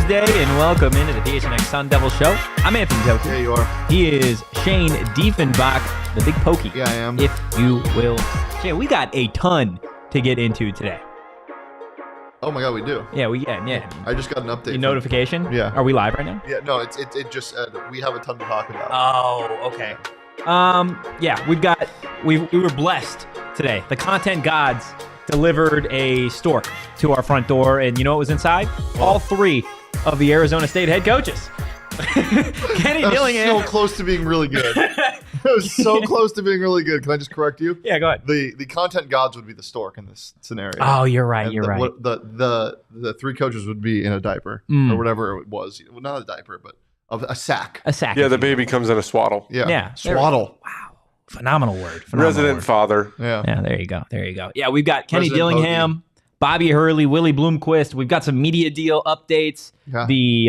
Tuesday, and welcome into the PHNX Sun Devils show. I'm Anthony Toki. Yeah, you are. He is Shane Diefenbach, the big pokey. Yeah, I am. If you will. Shane, we got a ton to get into today. Oh my God, we do. Yeah. I just got an update. Your notification? Yeah. Are we live right now? Yeah, no, it just said we have a ton to talk about. Oh, okay. Yeah, we were blessed today. The content gods delivered a stork to our front door, and you know what was inside? All three of the Arizona State head coaches. Kenny Dillingham. So close to being really good. It was so close to being really good. Can I just correct you? Yeah, go ahead. The content gods would be the stork in this scenario. Oh, you're right. And You're right. The three coaches would be in a diaper or whatever it was. Well, not a diaper, but a sack. A sack. Yeah, the baby comes in a swaddle. Yeah. Wow. Swaddle. Phenomenal word. Resident father. Yeah. Yeah, there you go. Yeah, we've got Kenny Resident Dillingham, Bobby Hurley, Willie Bloomquist. We've got some media deal updates. Yeah. The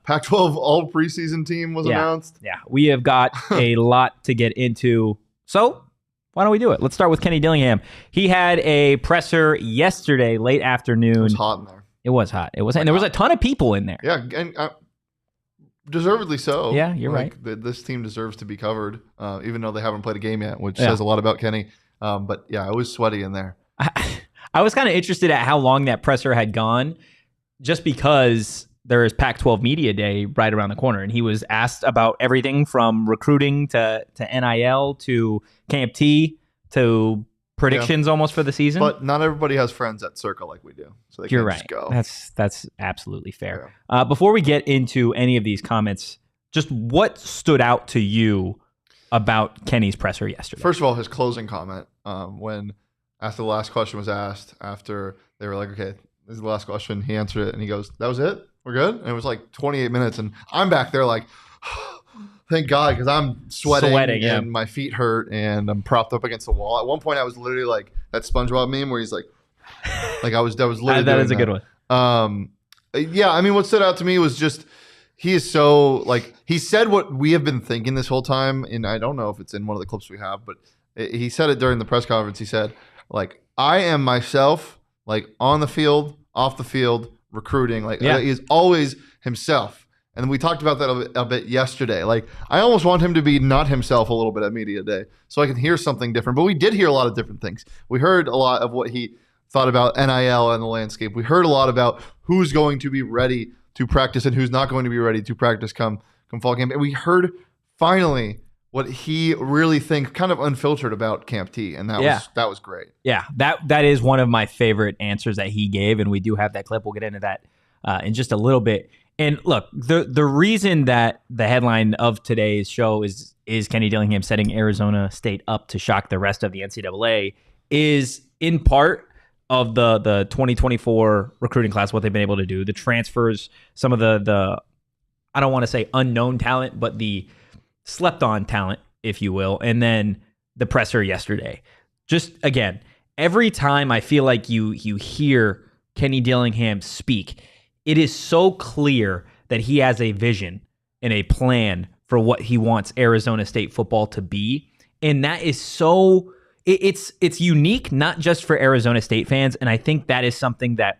Pac-12 all preseason team was announced. Yeah, we have got a lot to get into. So why don't we do it? Let's start with Kenny Dillingham. He had a presser yesterday, late afternoon. It was hot in there. It was hot. And there was a ton of people in there. Yeah, and deservedly so. Yeah, you're right. This team deserves to be covered, even though they haven't played a game yet, which says a lot about Kenny. But yeah, it was sweaty in there. I was kind of interested at how long that presser had gone, just because there is Pac-12 Media Day right around the corner, and he was asked about everything from recruiting to NIL to Camp T to predictions almost for the season. But not everybody has friends at Circle like we do, so they You're can't right. just go. That's absolutely fair. Before we get into any of these comments, just what stood out to you about Kenny's presser yesterday? First of all, his closing comment when after the last question was asked, after they were like, okay, this is the last question, he answered it, and he goes, that was it? We're good? And it was like 28 minutes, and I'm back there like, thank God, because I'm sweating and my feet hurt, and I'm propped up against the wall. At one point, I was literally like that SpongeBob meme where he's like I was literally that is a good one. Yeah, I mean, what stood out to me was just he is so like he said what we have been thinking this whole time, and I don't know if it's in one of the clips we have, but he said it during the press conference. He said, like, I am myself, like on the field, off the field, recruiting. Like he is always himself. And we talked about that a bit yesterday. Like, I almost want him to be not himself a little bit at Media Day so I can hear something different. But we did hear a lot of different things. We heard a lot of what he thought about NIL and the landscape. We heard a lot about who's going to be ready to practice and who's not going to be ready to practice come fall camp. And we heard finally what he really thinks, kind of unfiltered about Camp T. And that was great. Yeah, that is one of my favorite answers that he gave. And we do have that clip. We'll get into that in just a little bit. And look, the reason that the headline of today's show is Kenny Dillingham setting Arizona State up to shock the rest of the NCAA is in part of the 2024 recruiting class, what they've been able to do, the transfers, some of the I don't want to say unknown talent, but the slept on talent, if you will, and then the presser yesterday. Just again, every time I feel like you hear Kenny Dillingham speak, it is so clear that he has a vision and a plan for what he wants Arizona State football to be. And that is so, it's unique, not just for Arizona State fans. And I think that is something that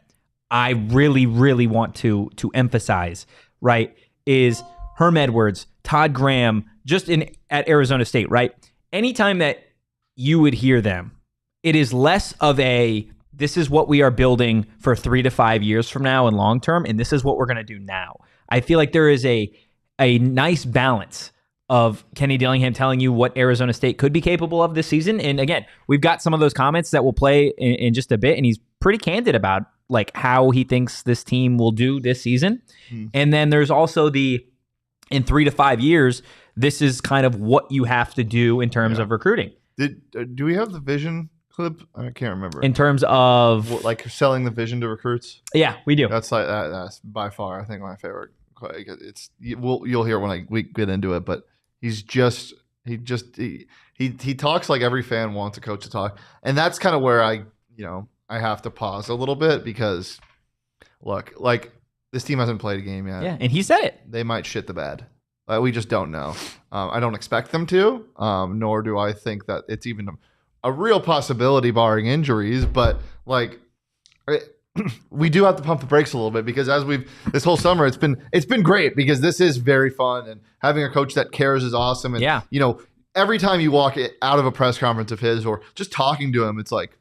I really, really want to emphasize, right? Is Herm Edwards, Todd Graham, just at Arizona State, right? Anytime that you would hear them, it is less of this is what we are building for 3 to 5 years from now and long term, and this is what we're going to do now. I feel like there is a nice balance of Kenny Dillingham telling you what Arizona State could be capable of this season. And again, we've got some of those comments that we'll play in just a bit, and he's pretty candid about like how he thinks this team will do this season. And then there's also in 3 to 5 years, this is kind of what you have to do in terms of recruiting. Do we have the vision clip? I can't remember. In terms of like selling the vision to recruits? Yeah, we do. That's like that's by far, I think, my favorite. You'll hear when we get into it, but he talks like every fan wants a coach to talk, and that's kind of where I have to pause a little bit because look, like this team hasn't played a game yet. Yeah, and he said it. They might shit the bed. We just don't know. I don't expect them to, nor do I think that it's even a real possibility barring injuries. But like, we do have to pump the brakes a little bit because this whole summer it's been great because this is very fun and having a coach that cares is awesome. And every time you walk out of a press conference of his or just talking to him, it's like,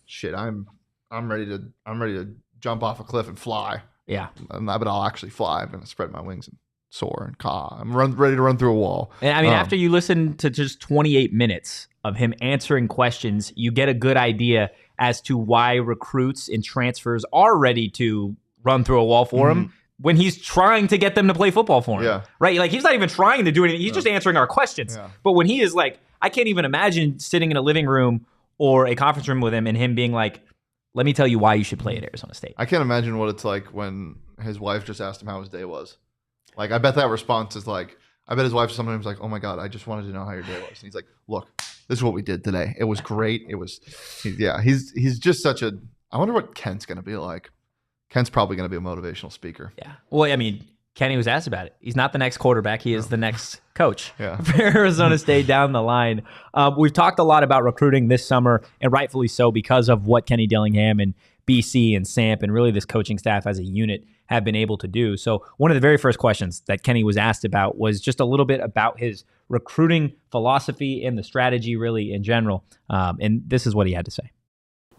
shit, I'm ready to jump off a cliff and fly. Yeah, but I'll actually fly. I'm going to spread my wings and soar and caw. I'm ready to run through a wall. And I mean, after you listen to just 28 minutes of him answering questions, you get a good idea as to why recruits and transfers are ready to run through a wall for him when he's trying to get them to play football for him. Yeah. Right? Like, he's not even trying to do anything. He's just answering our questions. Yeah. But when he is like, I can't even imagine sitting in a living room or a conference room with him and him being like, let me tell you why you should play at Arizona State. I can't imagine what it's like when his wife just asked him how his day was. Like, I bet that response is like, I bet his wife sometimes like, oh my God, I just wanted to know how your day was. And he's like, look, this is what we did today. It was great. He's just such a, I wonder what Kent's going to be like. Kent's probably going to be a motivational speaker. Yeah. Well, I mean, Kenny was asked about it. He's not the next quarterback. He is the next coach for Arizona State down the line. We've talked a lot about recruiting this summer, and rightfully so because of what Kenny Dillingham and BC and Samp and really this coaching staff as a unit have been able to do. So one of the very first questions that Kenny was asked about was just a little bit about his recruiting philosophy and the strategy really in general. And this is what he had to say.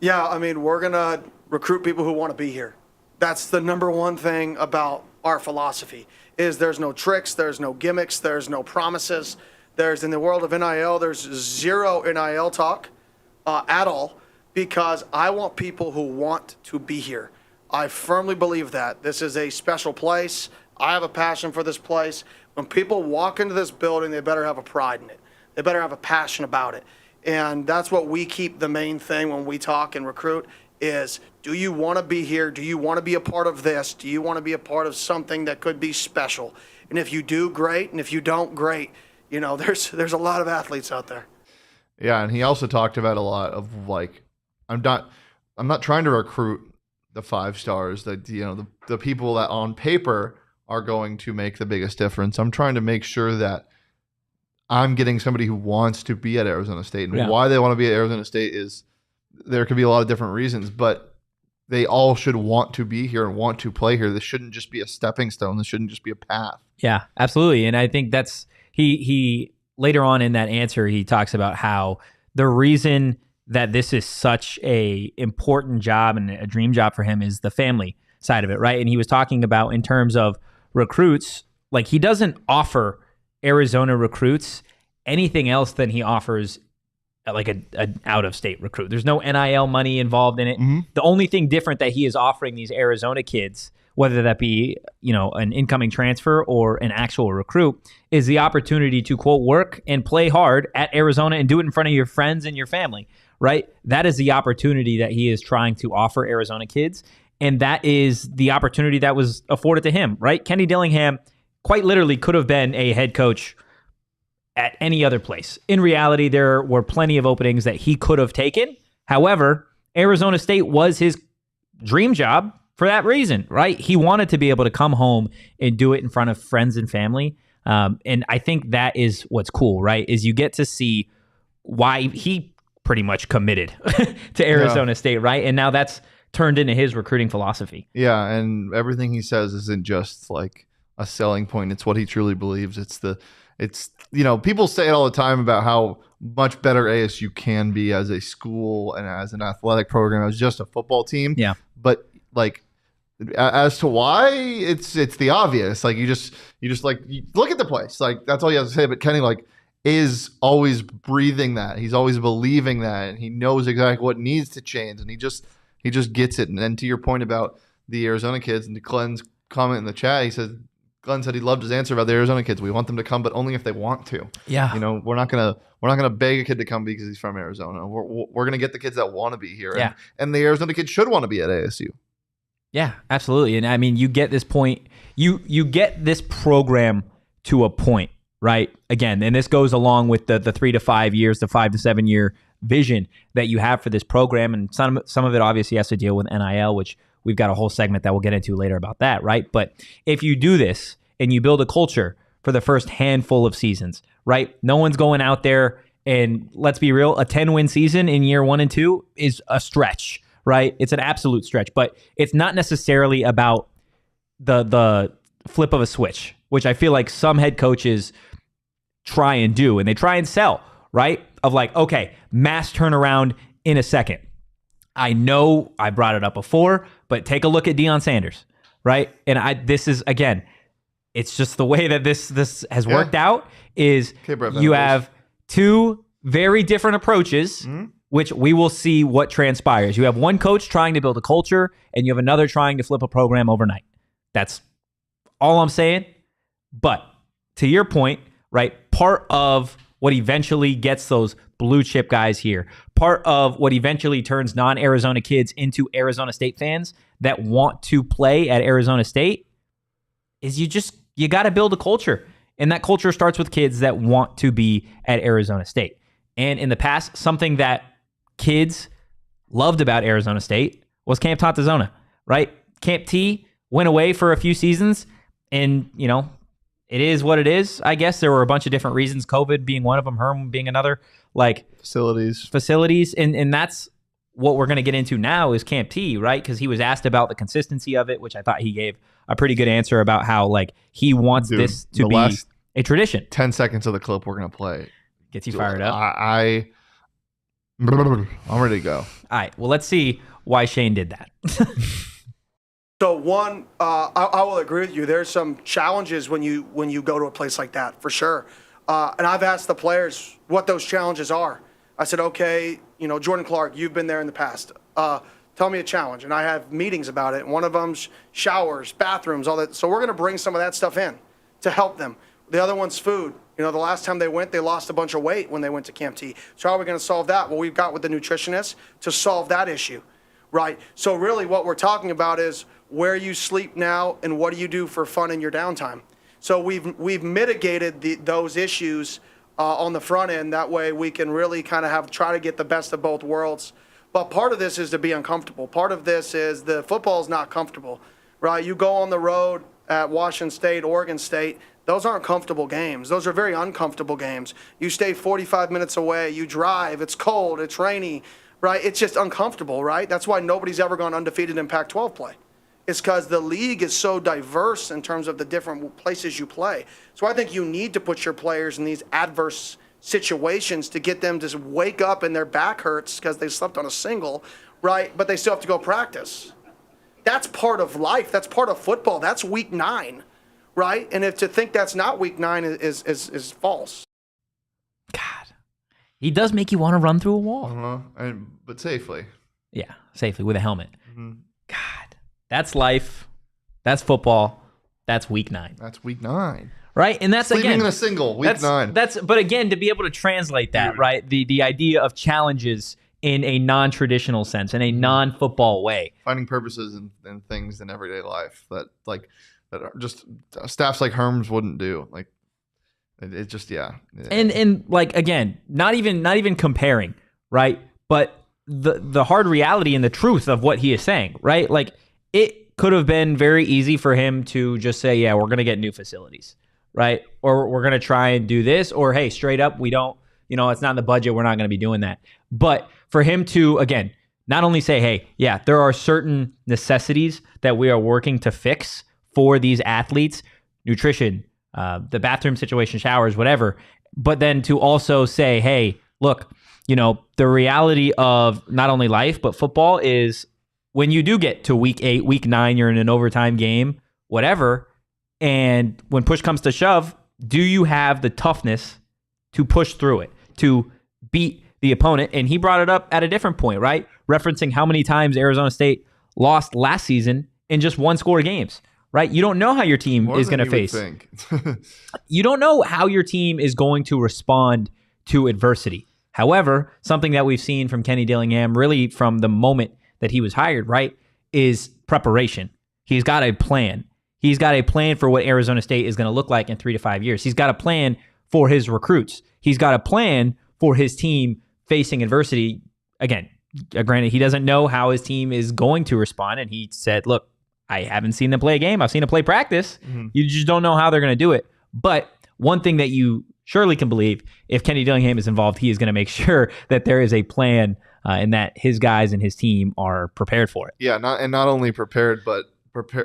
Yeah, I mean, we're going to recruit people who want to be here. That's the number one thing about our philosophy is there's no tricks, there's no gimmicks, there's no promises. There's in the world of NIL, there's zero NIL talk at all because I want people who want to be here. I firmly believe that. This is a special place. I have a passion for this place. When people walk into this building, they better have a pride in it. They better have a passion about it. And that's what we keep the main thing when we talk and recruit is, do you want to be here? Do you want to be a part of this? Do you want to be a part of something that could be special? And if you do, great. And if you don't, great. You know, there's a lot of athletes out there. Yeah, and he also talked about a lot of like, I'm not trying to recruit the 5 stars, that the people that on paper are going to make the biggest difference. I'm trying to make sure that I'm getting somebody who wants to be at Arizona State. And why they want to be at Arizona State is there could be a lot of different reasons, but they all should want to be here and want to play here. This shouldn't just be a stepping stone. This shouldn't just be a path. Yeah, absolutely. And I think that's he later on in that answer, he talks about how the reason that this is such a important job and a dream job for him is the family side of it, right? And he was talking about in terms of recruits, like he doesn't offer Arizona recruits anything else than he offers like an out-of-state recruit. There's no NIL money involved in it. Mm-hmm. The only thing different that he is offering these Arizona kids, whether that be, an incoming transfer or an actual recruit, is the opportunity to, quote, work and play hard at Arizona and do it in front of your friends and your family, right? That is the opportunity that he is trying to offer Arizona kids, and that is the opportunity that was afforded to him, right? Kenny Dillingham quite literally could have been a head coach at any other place. In reality, there were plenty of openings that he could have taken. However, Arizona State was his dream job for that reason, right? He wanted to be able to come home and do it in front of friends and family. And I think that is what's cool, right? Is you get to see why he pretty much committed to Arizona State, right? And now that's turned into his recruiting philosophy. Yeah, and everything he says isn't just like a selling point. It's what he truly believes. It's people say it all the time about how much better ASU can be as a school and as an athletic program as just a football team. Yeah. But like as to why, it's the obvious. Like you just like you look at the place. Like that's all you have to say. But Kenny is always breathing that. He's always believing that, and he knows exactly what needs to change, and he just gets it. And then to your point about the Arizona kids and Glenn's comment in the chat, he said Glenn said he loved his answer about the Arizona kids. We want them to come, but only if they want to. Yeah. We're not gonna beg a kid to come because he's from Arizona. We're gonna get the kids that want to be here. Yeah. And the Arizona kids should want to be at ASU. Yeah, absolutely. And I mean, you get this point. You get this program to a point, right? Again, and this goes along with the 3 to 5 years, the 5 to 7 year vision that you have for this program, and some of it obviously has to deal with NIL, which we've got a whole segment that we'll get into later about that, right? But if you do this and you build a culture for the first handful of seasons, right? No one's going out there and, let's be real, a 10-win season in year 1 and 2 is a stretch, right? It's an absolute stretch, but it's not necessarily about the flip of a switch, which I feel like some head coaches try and do, and they try and sell, right? Of like, okay, mass turnaround in a second. I know I brought it up before, but take a look at Deion Sanders, right? And this is, again, it's just the way that this has worked out is you have two very different approaches, which we will see what transpires. You have one coach trying to build a culture, and you have another trying to flip a program overnight. That's all I'm saying. But to your point, right, part of what eventually gets those blue chip guys here, part of what eventually turns non-Arizona kids into Arizona State fans that want to play at Arizona State is you got to build a culture. And that culture starts with kids that want to be at Arizona State. And in the past, something that kids loved about Arizona State was Camp Tontozona, right? Camp T went away for a few seasons, and, it is what it is. I guess there were a bunch of different reasons, COVID being one of them, Herm being another, like facilities. And that's what we're going to get into now is Camp T, right? Because he was asked about the consistency of it, which I thought he gave a pretty good answer about how, like, he wants this to be a tradition. 10 seconds of the clip we're going to play gets you fired up. I'm ready to go. All right. Well, let's see why Shane did that. So one, I will agree with you. There's some challenges when you go to a place like that, for sure. And I've asked the players what those challenges are. I said, okay, Jordan Clark, you've been there in the past. Tell me a challenge. And I have meetings about it. And one of them's showers, bathrooms, all that. So we're going to bring some of that stuff in to help them. The other one's food. The last time they went, they lost a bunch of weight when they went to Camp T. So how are we going to solve that? Well, we've got with the nutritionists to solve that issue, right? So really what we're talking about is where you sleep now and what do you do for fun in your downtime. So we've mitigated those issues on the front end. That way we can really kind of try to get the best of both worlds. But part of this is to be uncomfortable. Part of this is the football is not comfortable, right? You go on the road at Washington State, Oregon State. Those aren't comfortable games. Those are very uncomfortable games. You stay 45 minutes away. You drive. It's cold. It's rainy, right? It's just uncomfortable, right? That's why nobody's ever gone undefeated in Pac-12 play. It's because the league is so diverse in terms of the different places you play. So I think you need to put your players in these adverse situations to get them to wake up and their back hurts because they slept on a single, right? But they still have to go practice. That's part of life. That's part of football. That's week 9, right? And to think that's not week 9 is false. God, he does make you want to run through a wall. But safely. Yeah, safely with a helmet. Mm-hmm. God, that's life. That's football. That's week 9. That's week 9. Right, and that's sleeping again in a single week 9. But again, to be able to translate that, right? The idea of challenges in a non-traditional sense, in a non-football way, finding purposes and things in everyday life that are just staffs like Herms wouldn't do. Like it just And like again, not even comparing, right? But the hard reality and the truth of what he is saying, right? Like it could have been very easy for him to just say, yeah, we're gonna get new facilities. Right? Or we're going to try and do this, or hey, straight up, we don't, it's not in the budget. We're not going to be doing that. But for him to, again, not only say, hey, yeah, there are certain necessities that we are working to fix for these athletes, nutrition, the bathroom situation, showers, whatever, but then to also say, hey, look, the reality of not only life, but football is when you do get to week 8, week 9, you're in an overtime game, whatever. And when push comes to shove, do you have the toughness to push through it, to beat the opponent? And he brought it up at a different point, right? Referencing how many times Arizona State lost last season in just one-score games, right? You don't know how your team is going to face. You don't know how your team is going to respond to adversity. However, something that we've seen from Kenny Dillingham, really from the moment that he was hired, right, is preparation. He's got a plan. He's got a plan for what Arizona State is going to look like in 3 to 5 years. He's got a plan for his recruits. He's got a plan for his team facing adversity. Again, granted, he doesn't know how his team is going to respond. And he said, look, I haven't seen them play a game. I've seen them play practice. Mm-hmm. You just don't know how they're going to do it. But one thing that you surely can believe, if Kenny Dillingham is involved, he is going to make sure that there is a plan and that his guys and his team are prepared for it. Yeah, not only prepared, but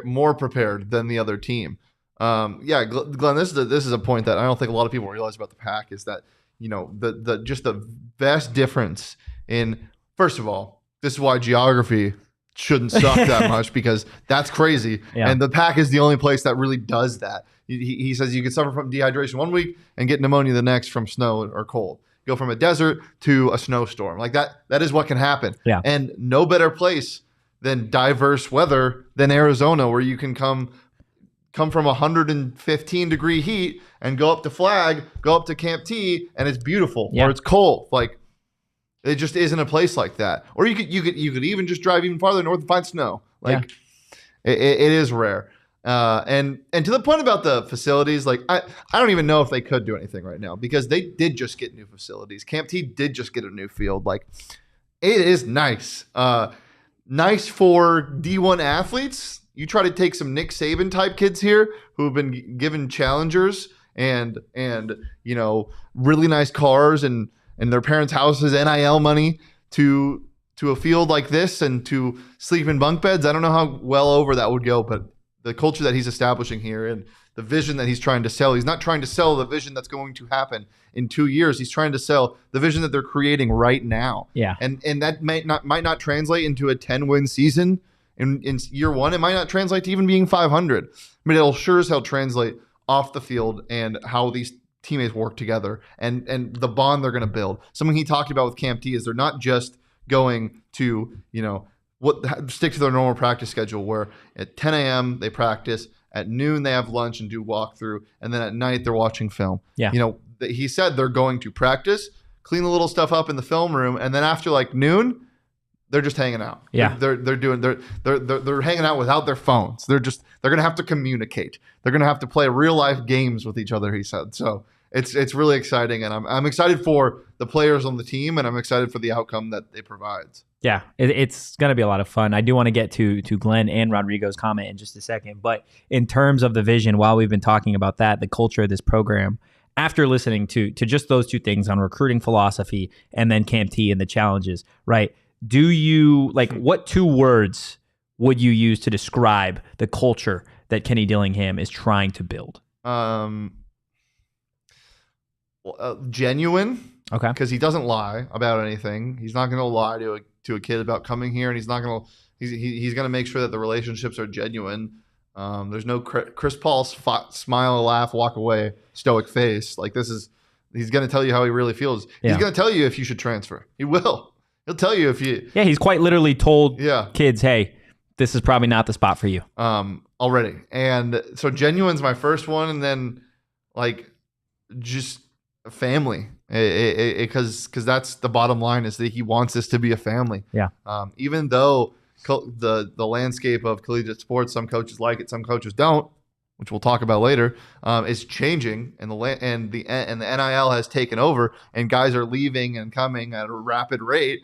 more prepared than the other team. Glenn, this is a point that I don't think a lot of people realize about the Pack is that the vast difference in, first of all, this is why geography shouldn't suck that much, because that's crazy. Yeah. And the Pack is the only place that really does that. He says you can suffer from dehydration one week and get pneumonia the next from snow or cold. Go from a desert to a snowstorm. Like that is what can happen. Yeah. And no better place than diverse weather than Arizona, where you can come from 115 degree heat and go up to Flag, go up to Camp T, and it's beautiful, or it's cold. Like, it just isn't a place like that. Or you could even just drive even farther north and find snow. Like, it is rare. And to the point about the facilities, like I don't even know if they could do anything right now, because they did just get new facilities. Camp T did just get a new field. Like, it is nice. Nice for D1 athletes. You try to take some Nick Saban type kids here who have been given challengers and really nice cars and their parents' houses, NIL money to a field like this and to sleep in bunk beds. I don't know how well over that would go, but the culture that he's establishing here and the vision that he's trying to sell, he's not trying to sell the vision that's going to happen in 2 years. He's trying to sell the vision that they're creating right now. Yeah. And that might not translate into a 10-win season in year one. It might not translate to even being 500. I mean, it'll sure as hell translate off the field and how these teammates work together and the bond they're going to build. Something he talked about with Camp T is they're not just going to, stick to their normal practice schedule, where at 10 a.m. they practice, at noon they have lunch and do walkthrough, and then at night they're watching film. Yeah. He said they're going to practice, clean the little stuff up in the film room, and then after like noon, they're just hanging out. Yeah. They're hanging out without their phones. They're going to have to communicate. They're going to have to play real life games with each other, he said. So it's really exciting, and I'm excited for the players on the team, and I'm excited for the outcome that it provides. Yeah, it's going to be a lot of fun. I do want to get to Glenn and Rodrigo's comment in just a second, but in terms of the vision, while we've been talking about that, the culture of this program, after listening to just those two things on recruiting philosophy and then Camp T and the challenges, right? Do you, what 2 words would you use to describe the culture that Kenny Dillingham is trying to build? Genuine. Okay. Because he doesn't lie about anything. He's not going to lie to a kid about coming here, and he's going to make sure that the relationships are genuine. There's no Chris Paul smile, laugh, walk away, stoic face. Like, he's going to tell you how he really feels. Yeah. He's going to tell you if you should transfer. He will. He'll tell you if you... Yeah, he's quite literally told kids, hey, this is probably not the spot for you. Already. And so genuine's my first one, and then, just family. Because that's the bottom line, is that he wants this to be a family. Yeah. Even though the landscape of collegiate sports, some coaches like it, some coaches don't, which we'll talk about later, is changing, and the NIL has taken over, and guys are leaving and coming at a rapid rate.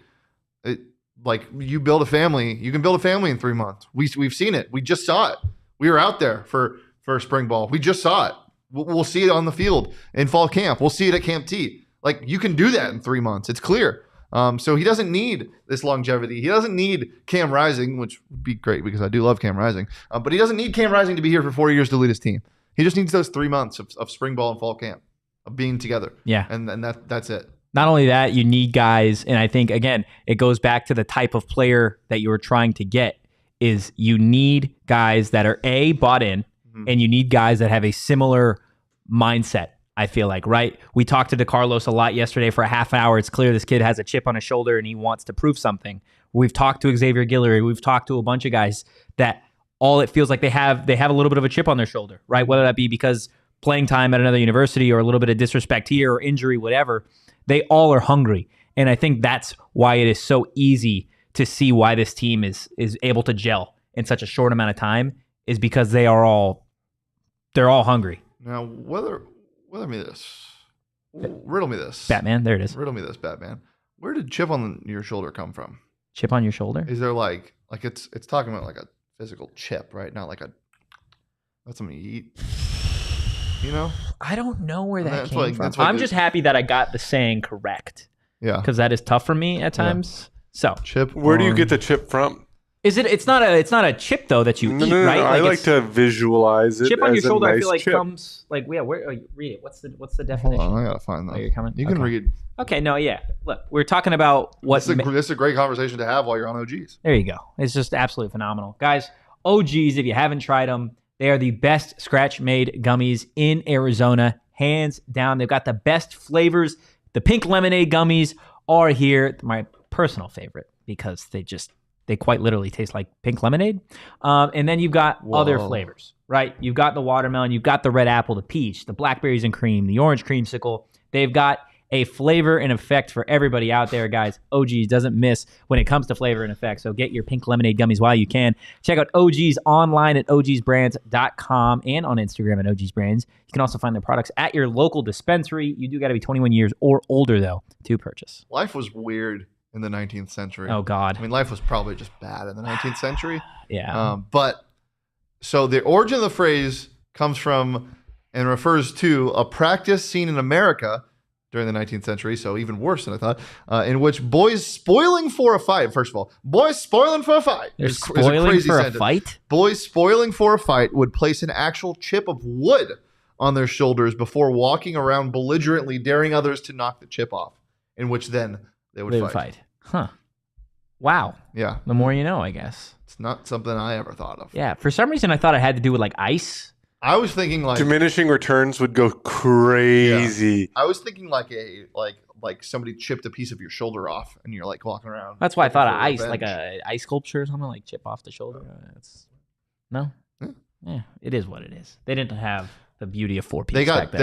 You build a family. You can build a family in 3 months. We've seen it. We just saw it. We were out there for spring ball. We just saw it. We'll see it on the field in fall camp. We'll see it at Camp T. You can do that in 3 months. It's clear. So he doesn't need this longevity. He doesn't need Cam Rising, which would be great because I do love Cam Rising. But he doesn't need Cam Rising to be here for 4 years to lead his team. He just needs those 3 months of spring ball and fall camp, of being together. Yeah. And that's it. Not only that, you need guys, and I think, again, it goes back to the type of player that you were trying to get, is you need guys that are, bought in, and you need guys that have a similar mindset, I feel like, right? We talked to DeCarlos a lot yesterday for a half hour. It's clear this kid has a chip on his shoulder and he wants to prove something. We've talked to Xavier Guillory. We've talked to a bunch of guys that all it feels like they have a little bit of a chip on their shoulder, right? Whether that be because playing time at another university or a little bit of disrespect here or injury, whatever, they all are hungry. And I think that's why it is so easy to see why this team is able to gel in such a short amount of time, is because they're all hungry. Now, riddle me this. Batman, there it is. Riddle me this, Batman. Where did chip on your shoulder come from? Chip on your shoulder? Is there it's talking about a physical chip, right? Not that's something you eat. I don't know where that came from. I'm just happy that I got the saying correct. Yeah. Because that is tough for me at times. So Chip. Where do you get the chip from? is it? It's not a chip though that you eat, right? I like it's- to visualize it. chip on your as a shoulder. I nice feel like chip. comes like Where? Read it. What's the Hold definition? on, I gotta find that. Oh, you're coming? You can Okay. read. Okay, no, yeah. Look, we're talking about what. This is a great conversation to have while you're on OGs. There you go. It's just absolutely phenomenal. Guys, OGs, if you haven't tried them, they are the best scratch-made gummies in Arizona, hands down. They've got the best flavors. The pink lemonade gummies are here. My personal favorite because they quite literally taste like pink lemonade. And then you've got other flavors, right? You've got the watermelon, you've got the red apple, the peach, the blackberries and cream, the orange creamsicle. They've got a flavor and effect for everybody out there, guys. OGs doesn't miss when it comes to flavor and effect. So get your pink lemonade gummies while you can. Check out OGs online at ogsbrands.com and on Instagram at ogsbrands. You can also find their products at your local dispensary. You do got to be 21 years or older, though, to purchase. Life was weird in the 19th century. Oh, God. I mean, life was probably just bad in the 19th century. Yeah. But so the origin of the phrase comes from and refers to a practice seen in America during the 19th century, so even worse than I thought, in which boys spoiling for a fight. First of all, boys spoiling for a fight. They're is a spoiling crazy for sentence. a fight? Boys spoiling for a fight would place an actual chip of wood on their shoulders before walking around belligerently daring others to knock the chip off, in which then they would fight. Huh. Wow. Yeah. The more you know, I guess. It's not something I ever thought of. Yeah. For some reason, I thought it had to do with like ice. I was thinking like Diminishing returns would go crazy. I was thinking like somebody chipped a piece of your shoulder off and you're like walking around. That's why I thought of looking ice, for like revenge. a ice sculpture or something, like chip off the shoulder. No. Yeah, it is what it is. They didn't have the beauty of Four Peaks. back then.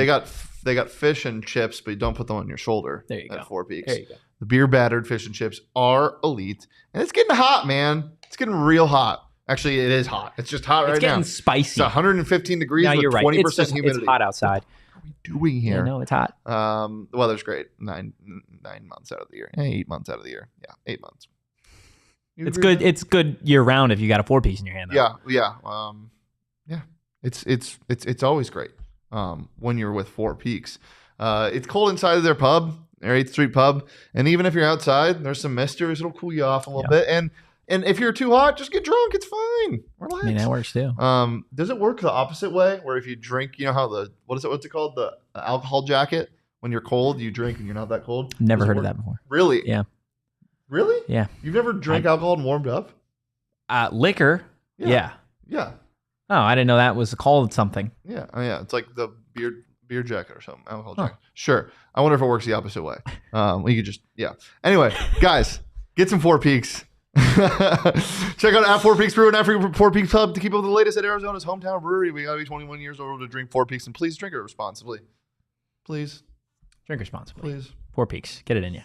They got fish and chips, but you don't put them on your shoulder. There you at go. Four Peaks. There you go. The beer battered fish and chips are elite, and it's getting hot, man. It's getting real hot. Actually, it is hot. It's just hot It's right getting now. spicy. It's 115 degrees No, with you're right. 20% It's just, humidity. it's hot outside. What are we doing here? Yeah, no, it's hot. The weather's great. 9 months out of the year. 8 months out of the year. Yeah, 8 months. You It's agree with good. It's good year round if you got a 4-piece in your hand. Though. Yeah. It's always great when you're with Four Peaks. It's cold inside of their pub, their 8th Street pub, and even if you're outside, there's some misters. It'll cool you off a little bit. And if you're too hot, just get drunk. It's fine. Relax. I mean, that works too. Does it work the opposite way, where if you drink, you know how what's it called, the alcohol jacket? When you're cold, you drink, and you're not that cold. Never Does it heard of work? that before. Really? Yeah. Really? Yeah. You've never drank alcohol and warmed up? Liquor. Yeah. Yeah. Oh, I didn't know that was called something. Yeah. Oh, yeah. It's like the beer jacket or something. Alcohol jacket. Sure. I wonder if it works the opposite way. We could just, yeah. Anyway, guys, get some Four Peaks. Check out at Four Peaks Brew and at Four Peaks Pub to keep up with the latest at Arizona's hometown brewery. We got to be 21 years old to drink Four Peaks, and please drink it responsibly. Please. Drink responsibly. Please. 4 Peaks. Get it in you.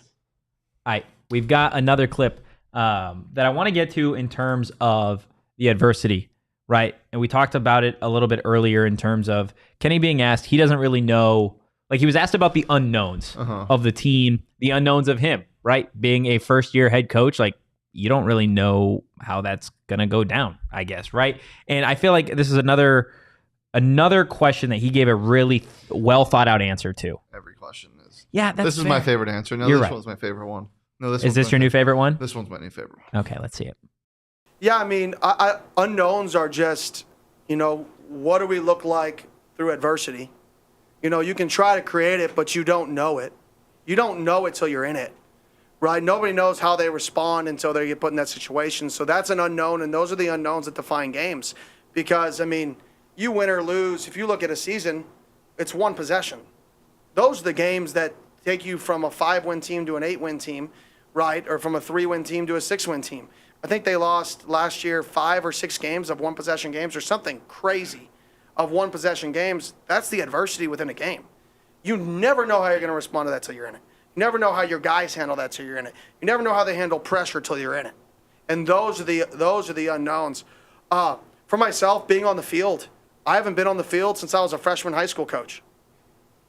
All right. We've got another clip that I want to get to in terms of the adversity, right? And we talked about it a little bit earlier in terms of Kenny being asked, he doesn't really know, like he was asked about the unknowns of the team, the unknowns of him, right? Being a first-year head coach, like you don't really know how that's going to go down, I guess, right? And I feel like this is another question that he gave a really well thought out answer to. Every question is. Yeah, that's This is fair. my favorite answer. No, You're this right. one's my favorite one. No, this Is this your new favorite one? This one's my new favorite one. Okay, let's see it. Yeah, I mean, unknowns are just, what do we look like through adversity? You can try to create it, but you don't know it. You don't know it till you're in it, right? Nobody knows how they respond until they get put in that situation. So that's an unknown, and those are the unknowns that define games. Because, I mean, you win or lose, if you look at a season, it's one possession. Those are the games that take you from a 5-win team to an 8-win team, right? Or from a 3-win team to a 6-win team. I think they lost last year 5 or 6 games of one-possession games or something crazy of one-possession games. That's the adversity within a game. You never know how you're going to respond to that till you're in it. You never know how your guys handle that till you're in it. You never know how they handle pressure till you're in it. And those are the unknowns. For myself, being on the field, I haven't been on the field since I was a freshman high school coach.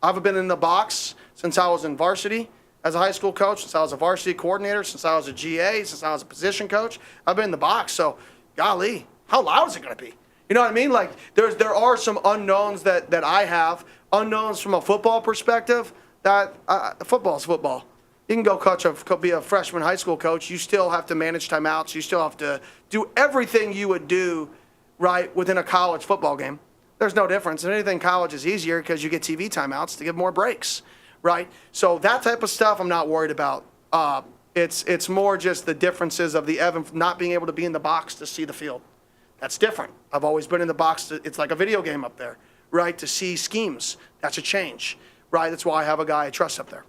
I haven't been in the box since I was in varsity as a high school coach, since I was a varsity coordinator, since I was a GA, since I was a position coach. I've been in the box, so golly, how loud is it going to be? You know what I mean? Like there are some unknowns that I have, unknowns from a football perspective. That football's football. You can go be a freshman high school coach. You still have to manage timeouts. You still have to do everything you would do, right, within a college football game. There's no difference. And anything college is easier because you get TV timeouts to give more breaks, right? So that type of stuff I'm not worried about. It's more just the differences of the Evan not being able to be in the box to see the field. That's different. I've always been in the box. It's like a video game up there, right, to see schemes. That's a change, right? That's why I have a guy I trust up there.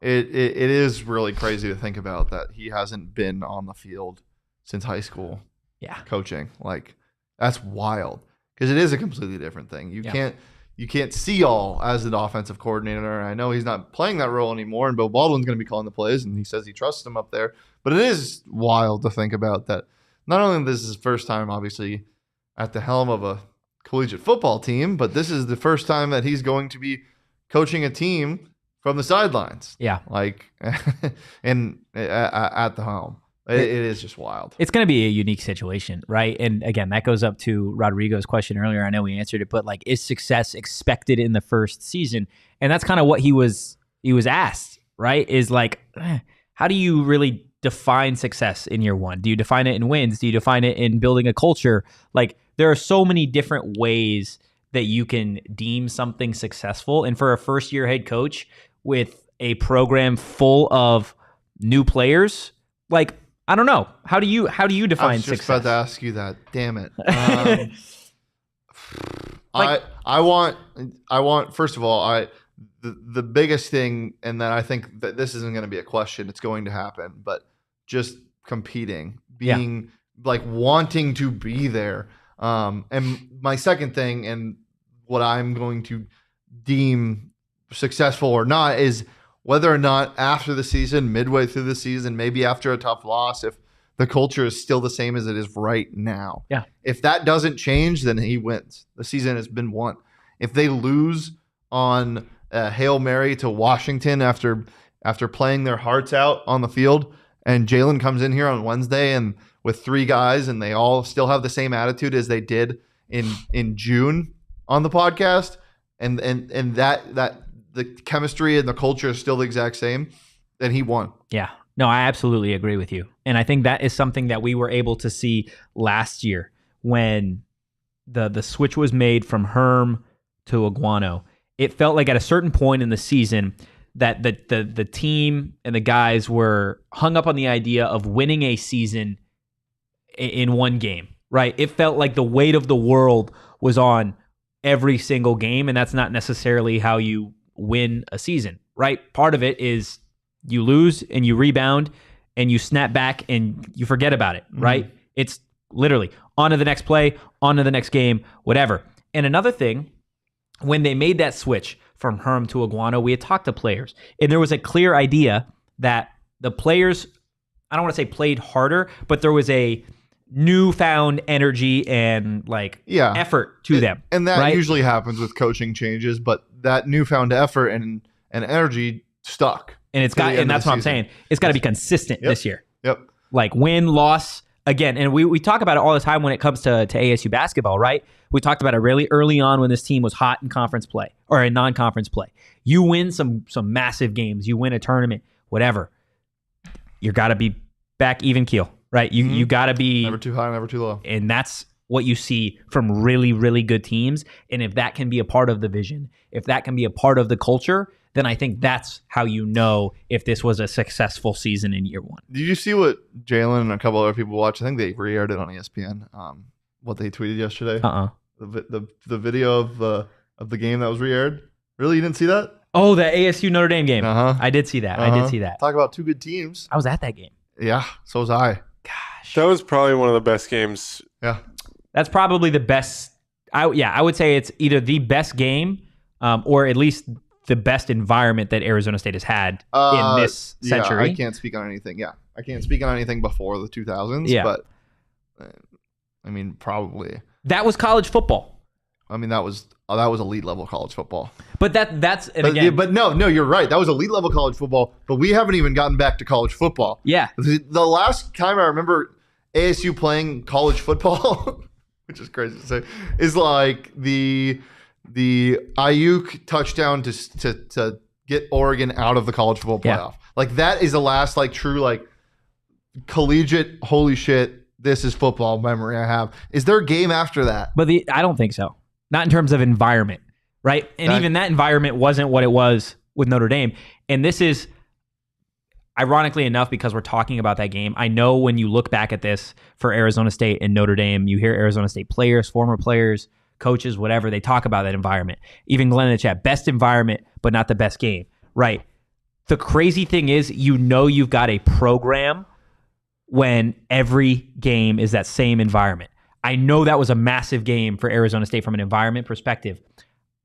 It is really crazy to think about that he hasn't been on the field since high school. Yeah. Coaching. Like, that's wild. Because it is a completely different thing. You can't see all as an offensive coordinator. I know he's not playing that role anymore, and Bill Baldwin's going to be calling the plays, and he says he trusts him up there. But it is wild to think about that. Not only this is his first time, obviously, at the helm of a collegiate football team, but this is the first time that he's going to be coaching a team from the sidelines. Yeah. Like, and at the helm. It is just wild. It's going to be a unique situation, right? And again, that goes up to Rodrigo's question earlier. I know we answered it, but like, is success expected in the first season? And that's kind of what he was asked, right? Is like, how do you really define success in year one? Do you define it in wins? Do you define it in building a culture? Like, there are so many different ways that you can deem something successful. And for a first-year head coach with a program full of new players, like, I don't know. How do you define success? I was just about to ask you that. Damn it. I want first of all, the biggest thing, and then I think that this isn't going to be a question, it's going to happen, but just competing, being like wanting to be there. And my second thing, and what I'm going to deem successful or not, is whether or not after the season, midway through the season, maybe after a tough loss, if the culture is still the same as it is right now. Yeah. If that doesn't change, then he wins. The season has been won. If they lose on a Hail Mary to Washington after playing their hearts out on the field, and Jalen comes in here on Wednesday and with three guys, and they all still have the same attitude as they did in June on the podcast, and that the chemistry and the culture is still the exact same, then he won. Yeah. No, I absolutely agree with you. And I think that is something that we were able to see last year when the switch was made from Herm to Iguano. It felt like at a certain point in the season that the team and the guys were hung up on the idea of winning a season in one game, right? It felt like the weight of the world was on every single game, and that's not necessarily how you win a season, right? Part of it is you lose and you rebound and you snap back and you forget about it, right? Mm-hmm. It's literally on to the next play, on to the next game, whatever. And another thing, when they made that switch from Herm to Iguano, we had talked to players, and there was a clear idea that the players, I don't want to say played harder, but there was a newfound energy and effort to them. And that right? usually happens with coaching changes, but that newfound effort and energy stuck. And it's got, and that's what I'm saying. It's got to be consistent this year. Yep. Like win, loss, again. And we talk about it all the time when it comes to ASU basketball, right? We talked about it really early on when this team was hot in conference play or in non-conference play. You win some massive games. You win a tournament, whatever. You got to be back even keel, right? You got to be never too high, never too low. And that's what you see from really, really good teams. And if that can be a part of the vision, if that can be a part of the culture, then I think that's how you know if this was a successful season in year one. Did you see what Jalen and a couple other people watched? I think they re-aired it on ESPN. What they tweeted yesterday. The video of the game that was re-aired. Really, you didn't see that? Oh, the ASU Notre Dame game. I did see that. I did see that. Talk about two good teams. I was at that game. Yeah, so was I. Gosh, that was probably one of the best games. Yeah, that's probably the best. I would say it's either the best game, or at least the best environment that Arizona State has had in this century. I can't speak on anything. Yeah, I can't speak on anything before the 2000s. Yeah, but I mean, probably that was college football. I mean, that was elite level college football. But but no, you're right. That was elite level college football. But we haven't even gotten back to college football. Yeah, the last time I remember ASU playing college football, which is crazy to say, is like the Ayuk touchdown to get Oregon out of the college football playoff. Like that is the last like true like collegiate holy shit, this is football memory I have. Is there a game after that? But I don't think so. Not in terms of environment, right? And even that environment wasn't what it was with Notre Dame. And this is, ironically enough, because we're talking about that game, I know when you look back at this for Arizona State and Notre Dame, you hear Arizona State players, former players, coaches, whatever, they talk about that environment. Even Glenn in the chat, best environment, but not the best game, right? The crazy thing is, you've got a program when every game is that same environment. I know that was a massive game for Arizona State from an environment perspective.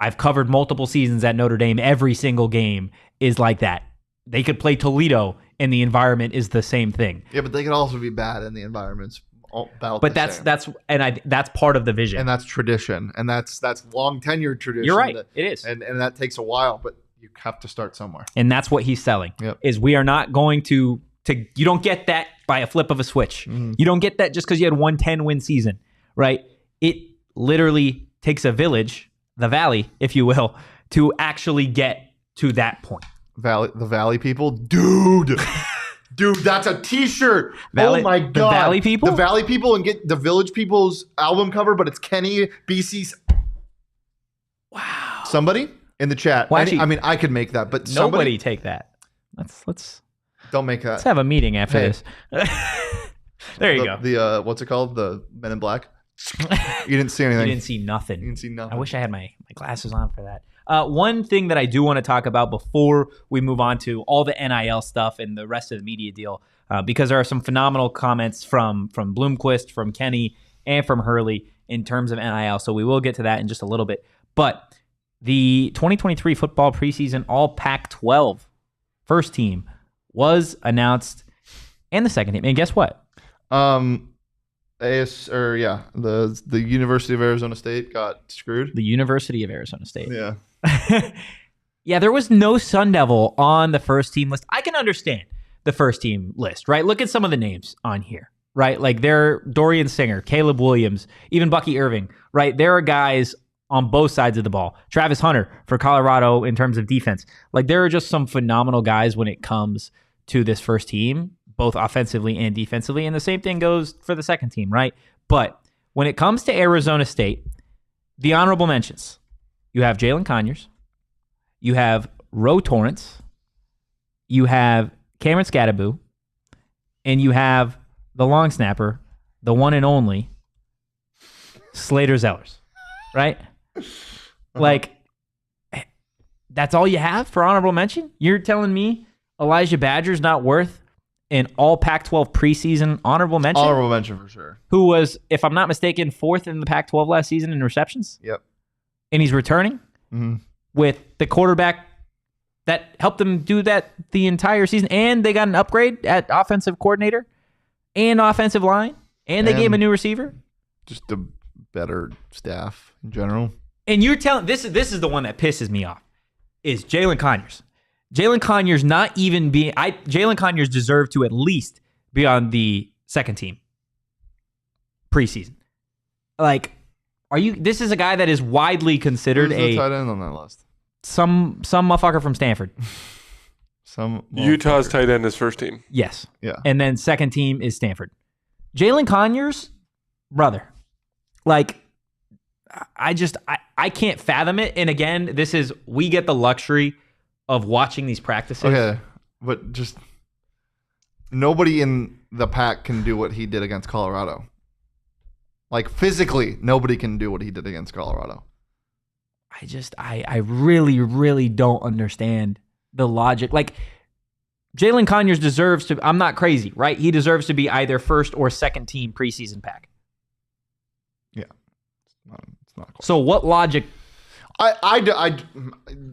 I've covered multiple seasons at Notre Dame. Every single game is like that. They could play Toledo and the environment is the same thing. Yeah, but they could also be bad and the environment's about But the same. that's part of the vision. And that's tradition. And that's long tenured tradition. You're right. It is. And that takes a while, but you have to start somewhere. And that's what he's selling. Yep. Is we are not going to you don't get that by a flip of a switch. Mm-hmm. You don't get that just because you had 110 win season, right? It literally takes a village, the Valley, if you will, to actually get to that point. The Valley people, dude, that's a T-shirt. Valley, oh my god, the Valley people, the Valley people, and get the Village People's album cover, but it's Kenny BC's. Wow. Somebody in the chat. Well, actually, I mean, I could make that, but nobody take that. Let's don't make that. Let's have a meeting after this. There you go. The what's it called? The Men in Black. You didn't see anything. You didn't see nothing. You didn't see nothing. I wish I had my glasses on for that. One thing that I do want to talk about before we move on to all the NIL stuff and the rest of the media deal, because there are some phenomenal comments from Bloomquist, from Kenny, and from Hurley in terms of NIL. So we will get to that in just a little bit. But the 2023 football preseason All Pac-12 first team was announced, and the second team. And guess what? The University of Arizona State got screwed. The University of Arizona State. Yeah. Yeah, there was no Sun Devil on the first team list. I can understand the first team list, right? Look at some of the names on here, right? Like there, Dorian Singer, Caleb Williams, even Bucky Irving, right? There are guys on both sides of the ball. Travis Hunter for Colorado in terms of defense. Like there are just some phenomenal guys when it comes to this first team, both offensively and defensively. And the same thing goes for the second team, right? But when it comes to Arizona State, the honorable mentions, you have Jalen Conyers, you have Ro Torrance, you have Cameron Scadaboo, and you have the long snapper, the one and only Slater Zellers, right? Like, that's all you have for honorable mention? You're telling me Elijah Badger's not worth an all Pac-12 preseason honorable mention? Honorable mention for sure. Who was, if I'm not mistaken, fourth in the Pac-12 last season in receptions? Yep. And he's returning with the quarterback that helped them do that the entire season. And they got an upgrade at offensive coordinator and offensive line. And they gave him a new receiver. Just a better staff in general. And you're telling, this is the one that pisses me off, is Jalen Conyers. Jalen Conyers not even being, Jalen Conyers deserved to at least be on the second team preseason. Like, this is a guy that is widely considered Who's the tight end on that list? Some motherfucker from Stanford. Utah's tight end is first team. Yes. Yeah. And then second team is Stanford. Jalen Conyers, brother. Like, I can't fathom it. And again, we get the luxury of watching these practices. Okay, but just nobody in the pack can do what he did against Colorado. Like physically, nobody can do what he did against Colorado. I really, really don't understand the logic. Like, Jalen Conyers deserves to, I'm not crazy, right? He deserves to be either first or second team preseason pack. Yeah. It's not close. So what logic? I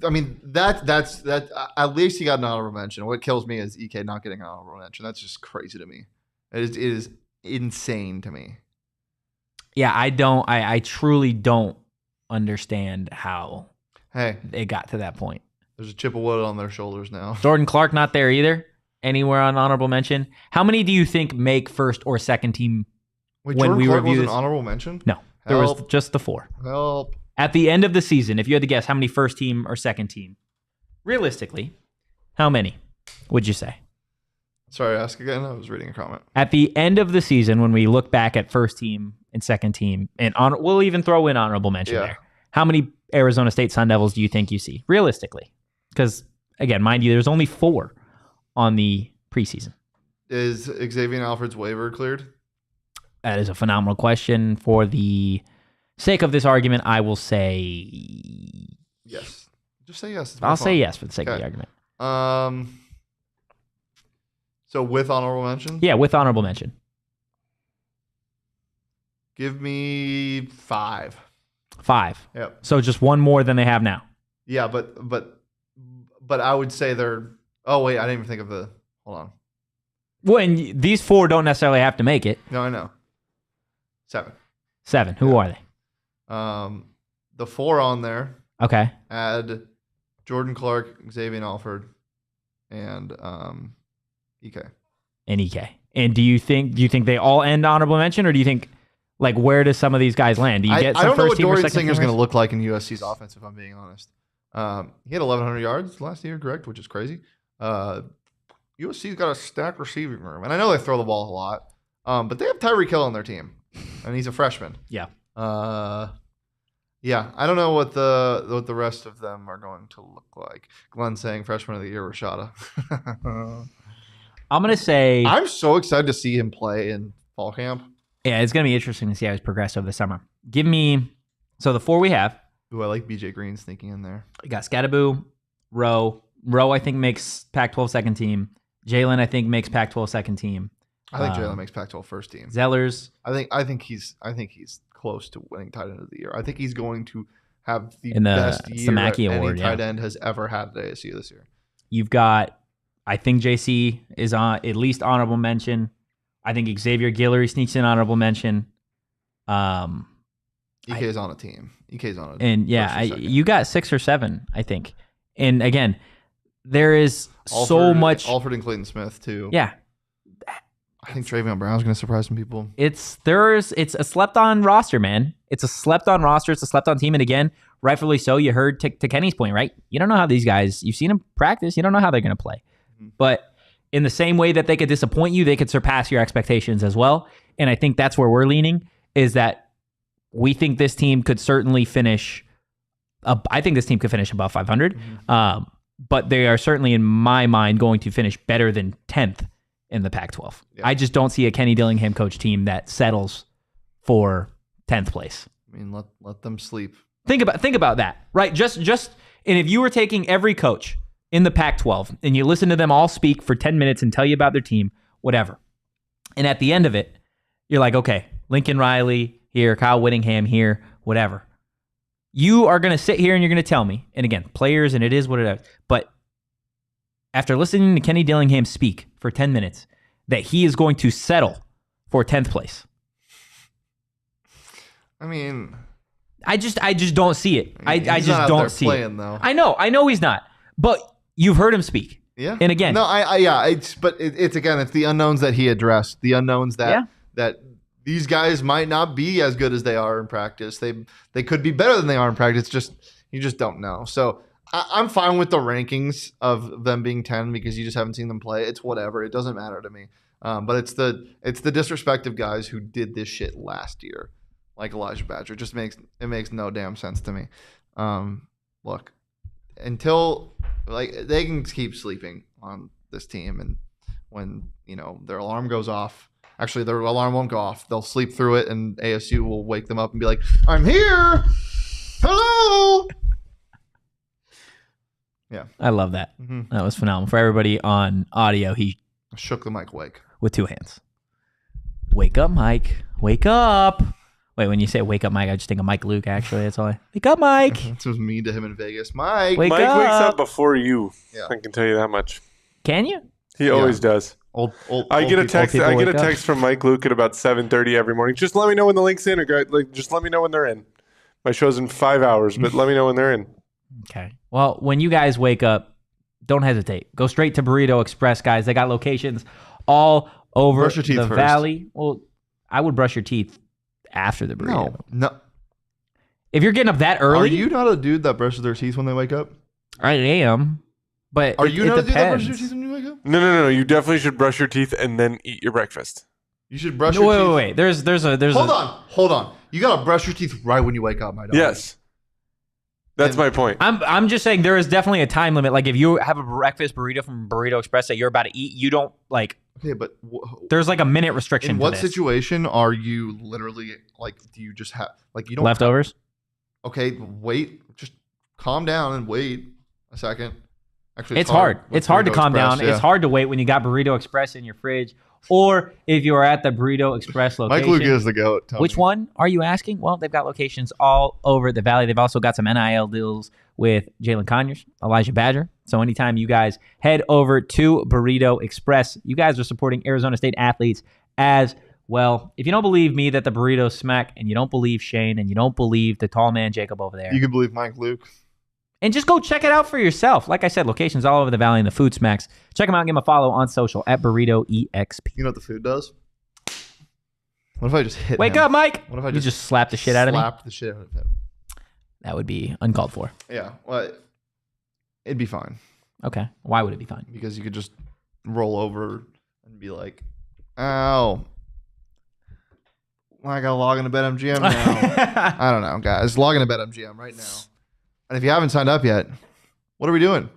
mean, that's at least he got an honorable mention. What kills me is EK not getting an honorable mention. That's just crazy to me. It is insane to me. Yeah, I truly don't understand how they got to that point. There's a chip of wood on their shoulders now. Jordan Clark not there either. Anywhere on honorable mention. How many do you think make first or second team? Wait, when Jordan we Clark review was this? an honorable mention? No, there was just the 4. Help. At the end of the season, if you had to guess how many first team or second team, realistically, how many? would you say? Sorry, ask again. I was reading a comment. At the end of the season, when we look back at first team and second team, and we'll even throw in honorable mention there. How many Arizona State Sun Devils do you think you see, realistically? Because, again, mind you, there's only 4 on the preseason. Is Xavier Alfred's waiver cleared? That is a phenomenal question. For the sake of this argument, I will say yes. Just say yes. I'll say yes for the sake of the argument. So with honorable mention? Yeah, with honorable mention. Give me 5. 5. Yep. So just one more than they have now. Yeah, but I would say they're. Oh wait, I didn't even think of the. Hold on. Well, and these 4 don't necessarily have to make it. No, I know. 7. Who are they? The 4 on there. Okay. Add Jordan Clark, Xavier Alford, and EK. And EK. And do you think they all end honorable mention, or do you think, like, where do some of these guys land? Do you get some I don't know first what team or Dorian second Singer's teamers? going to look like in USC's offense, if I'm being honest. He had 1,100 yards last year, correct, which is crazy. USC's got a stacked receiving room, and I know they throw the ball a lot, but they have Tyreek Hill on their team, and he's a freshman. Yeah. Yeah, I don't know what the rest of them are going to look like. Glenn saying freshman of the year, Rashada. I'm going to say... I'm so excited to see him play in fall camp. Yeah, it's going to be interesting to see how he's progressed over the summer. Give me... So the 4 we have... Ooh, I like BJ Green sneaking in there. We got Scattaboo, Rowe. Rowe, I think, makes Pac-12 second team. Jalen, I think, makes Pac-12 second team. I think Jalen makes Pac-12 first team. Zellers. I think he's close to winning tight end of the year. I think he's going to have the In the best year Samaki any Award, tight end has ever had at ASU this year. You've got, I think JC is on at least honorable mention. I think Xavier Guillory sneaks in honorable mention. EK's on a team. EK's on a And yeah, you got 6 or 7, I think. And again, there is so much. Alford and Clayton Smith too. Yeah. I think Travion Brown's going to surprise some people. It's a slept on roster, man. It's a slept on roster. It's a slept on team. And again, rightfully so. You heard to Kenny's point, right? You don't know how these guys, you've seen them practice. You don't know how they're going to play. Mm-hmm. But in the same way that they could disappoint you, they could surpass your expectations as well. And I think that's where we're leaning, is that we think this team could certainly finish. I think this team could finish above 500. Mm-hmm. But they are certainly, in my mind, going to finish better than 10th in the Pac-12. Yeah. I just don't see a Kenny Dillingham coach team that settles for 10th place. I mean, let them sleep. Think about that, right? Just and if you were taking every coach in the Pac-12 and you listen to them all speak for 10 minutes and tell you about their team, whatever. And at the end of it, you're like, okay, Lincoln Riley here, Kyle Whittingham here, whatever. You are going to sit here and you're going to tell me, and again, players, and it is what it is, but after listening to Kenny Dillingham speak for 10 minutes, that he is going to settle for 10th place. I mean, I just don't see it. I just don't see playing, it. Though. I know he's not, but you've heard him speak. Yeah. And again, no, it's the unknowns that he addressed, the unknowns that these guys might not be as good as they are in practice. They could be better than they are in practice. You just don't know. So I'm fine with the rankings of them being 10 because you just haven't seen them play. It's whatever. It doesn't matter to me. But it's the disrespect of guys who did this shit last year, like Elijah Badger. It makes no damn sense to me. Look, until they can keep sleeping on this team, and when their alarm goes off. Actually, their alarm won't go off. They'll sleep through it, and ASU will wake them up and be like, "I'm here, hello." Yeah, I love that. Mm-hmm. That was phenomenal. For everybody on audio, he shook the mic wake with 2 hands. Wake up, Mike. Wake up. Wait, when you say wake up, Mike, I just think of Mike Luke, actually. That's all. Wake up, Mike. That was mean to him in Vegas. Mike wakes up before you. Yeah. I can tell you that much. Can you? He always does. I get a text from Mike Luke at about 7:30 every morning. Just let me know when the link's in, or just let me know when they're in. My show's in 5 hours, but let me know when they're in. Okay. Well, when you guys wake up, don't hesitate. Go straight to Burrito Express, guys. They got locations all over the valley. Well, I would brush your teeth after the burrito. No. If you're getting up that early, are you not a dude that brushes their teeth when they wake up? I am. But are you not a dude that brushes your teeth when you wake Dillingham? No. You definitely should brush your teeth and then eat your breakfast. You should brush your teeth. Wait. There's Hold on. You gotta brush your teeth right when you wake up, my dog. Yes. That's my point. I'm just saying there is definitely a time limit. Like if you have a breakfast burrito from Burrito Express that you're about to eat, you don't like. Okay, but there's like a minute restriction. In what situation are you literally like? Do you just have like you don't leftovers? Okay, wait. Just calm down and wait a second. Actually, it's hard. It's hard to calm down. Yeah. It's hard to wait when you got Burrito Express in your fridge. Or if you are at the Burrito Express location. Mike Luke is the goat. Which one are you asking? Well, they've got locations all over the valley. They've also got some NIL deals with Jalen Conyers, Elijah Badger. So anytime you guys head over to Burrito Express, you guys are supporting Arizona State athletes as well. If you don't believe me that the burritos smack, and you don't believe Shane, and you don't believe the tall man Jacob over there, you can believe Mike Luke. And just go check it out for yourself. Like I said, locations all over the valley and the food smacks. Check them out and give them a follow on social at Burrito EXP. You know what the food does? What if I just hit Wake him? up, Mike. What if I just slap the shit out of me? Slap the shit out of him. That would be uncalled for. Yeah. Well, it'd be fine. Okay. Why would it be fine? Because you could just roll over and be like, ow. I gotta log into BetMGM now. I don't know, guys. Log into BetMGM right now. And if you haven't signed up yet, what are we doing?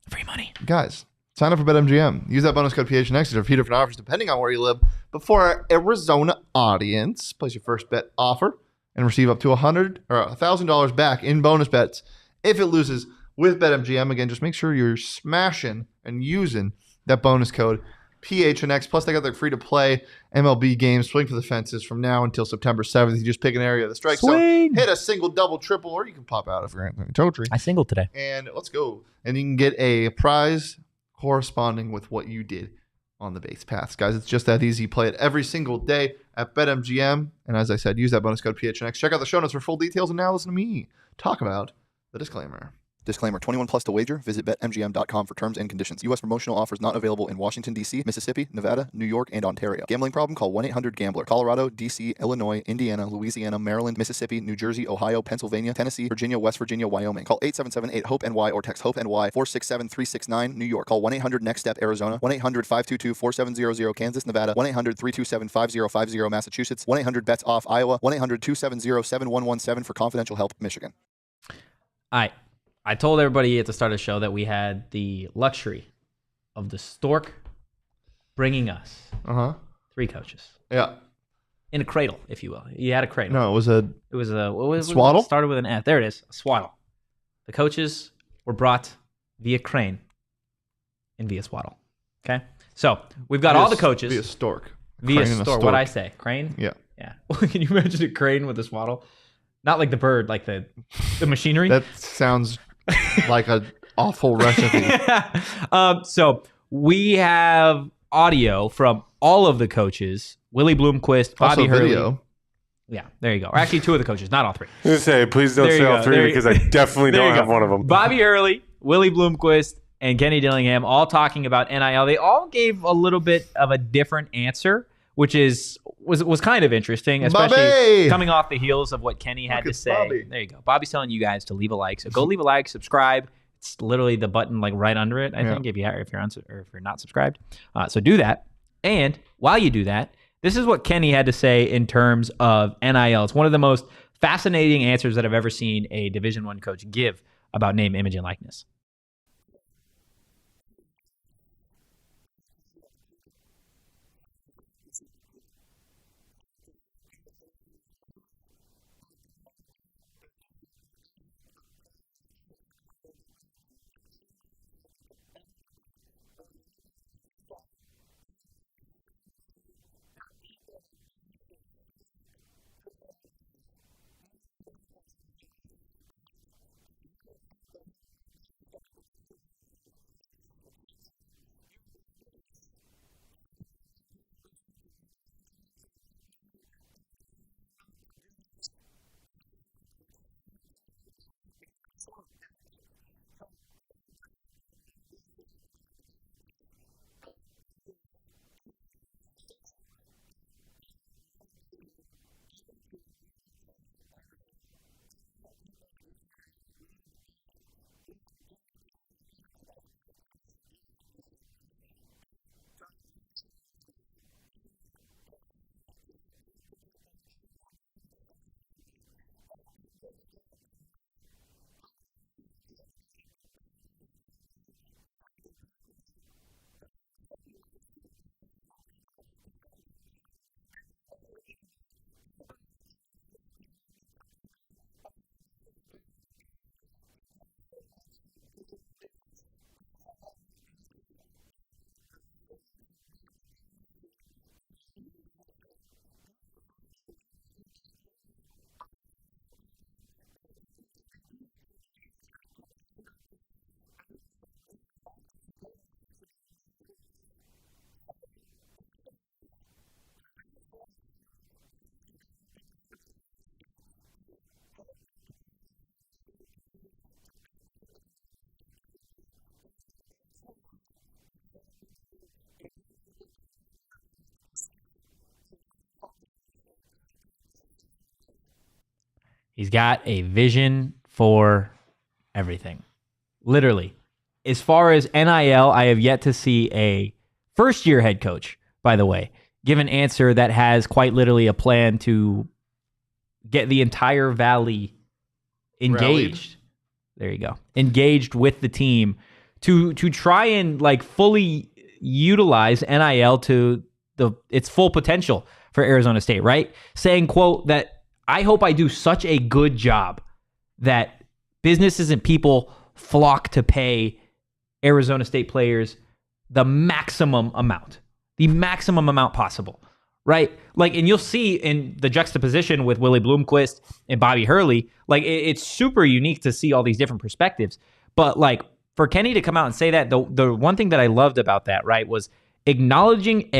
Free money. Guys, sign up for BetMGM. Use that bonus code PHNX to repeat different offers depending on where you live. Before our Arizona audience, place your first bet offer and receive up to $100 or $1,000 back in bonus bets if it loses with BetMGM. Again, just make sure you're smashing and using that bonus code PHNX. Plus, they got their free-to-play MLB games, Swing for the Fences, from now until September 7th. You just pick an area of the strike zone, hit a single, double, triple, or you can pop out if you're Anthony Totri. I singled today. And let's go. And you can get a prize corresponding with what you did on the base paths. Guys, it's just that easy. Play it every single day at BetMGM. And as I said, use that bonus code PHNX. Check out the show notes for full details. And now listen to me talk about the disclaimer. Disclaimer, 21 plus to wager. Visit BetMGM.com for terms and conditions. U.S. promotional offers not available in Washington, D.C., Mississippi, Nevada, New York, and Ontario. Gambling problem? Call 1-800-GAMBLER. Colorado, D.C., Illinois, Indiana, Louisiana, Maryland, Mississippi, New Jersey, Ohio, Pennsylvania, Tennessee, Virginia, West Virginia, Wyoming. Call 877-8-HOPE-NY or text HOPE-NY 467-369, New York. Call 1-800-NEXT-STEP, Arizona. 1-800-522-4700, Kansas, Nevada. 1-800-327-5050, Massachusetts. 1-800-BETS-OFF, Iowa. 1-800-270-7117 for confidential help, Michigan. I told everybody at the start of the show that we had the luxury of the Stork bringing us 3 coaches. Yeah. In a cradle, if you will. You had a cradle. No, it was a what was swaddle? It started with an F. There it is, a swaddle. The coaches were brought via crane and via swaddle. Okay? So, we've got all the coaches. Via stork. Via stork. What'd I say? Crane? Yeah. Yeah. Can you imagine a crane with a swaddle? Not like the bird, like the machinery. That sounds like an awful recipe. So we have audio from all of the coaches: Willie Bloomquist, Bobby Hurley. Video. Yeah, there you go. Or actually, 2 of the coaches, not all 3. I was gonna say, please don't say all 3 because I definitely don't have one of them. Bobby Hurley, Willie Bloomquist, and Kenny Dillingham all talking about NIL. They all gave a little bit of a different answer, which was kind of interesting, especially coming off the heels of what Kenny had to say. Bobby. There you go. Bobby's telling you guys to leave a like, so go leave a like, subscribe. It's literally the button like right under it. I think if you're not subscribed, so do that. And while you do that, this is what Kenny had to say in terms of NIL. It's one of the most fascinating answers that I've ever seen a Division I coach give about name, image, and likeness. He's got a vision for everything. Literally. As far as NIL, I have yet to see a first-year head coach, by the way, give an answer that has quite literally a plan to get the entire Valley engaged. There you go. Engaged with the team to try and like fully utilize NIL to its full potential for Arizona State, right? Saying, quote, that I hope I do such a good job that businesses and people flock to pay Arizona State players the maximum amount possible, right? Like, and you'll see in the juxtaposition with Willie Bloomquist and Bobby Hurley, like it's super unique to see all these different perspectives. But like for Kenny to come out and say that, the one thing that I loved about that, right, was acknowledging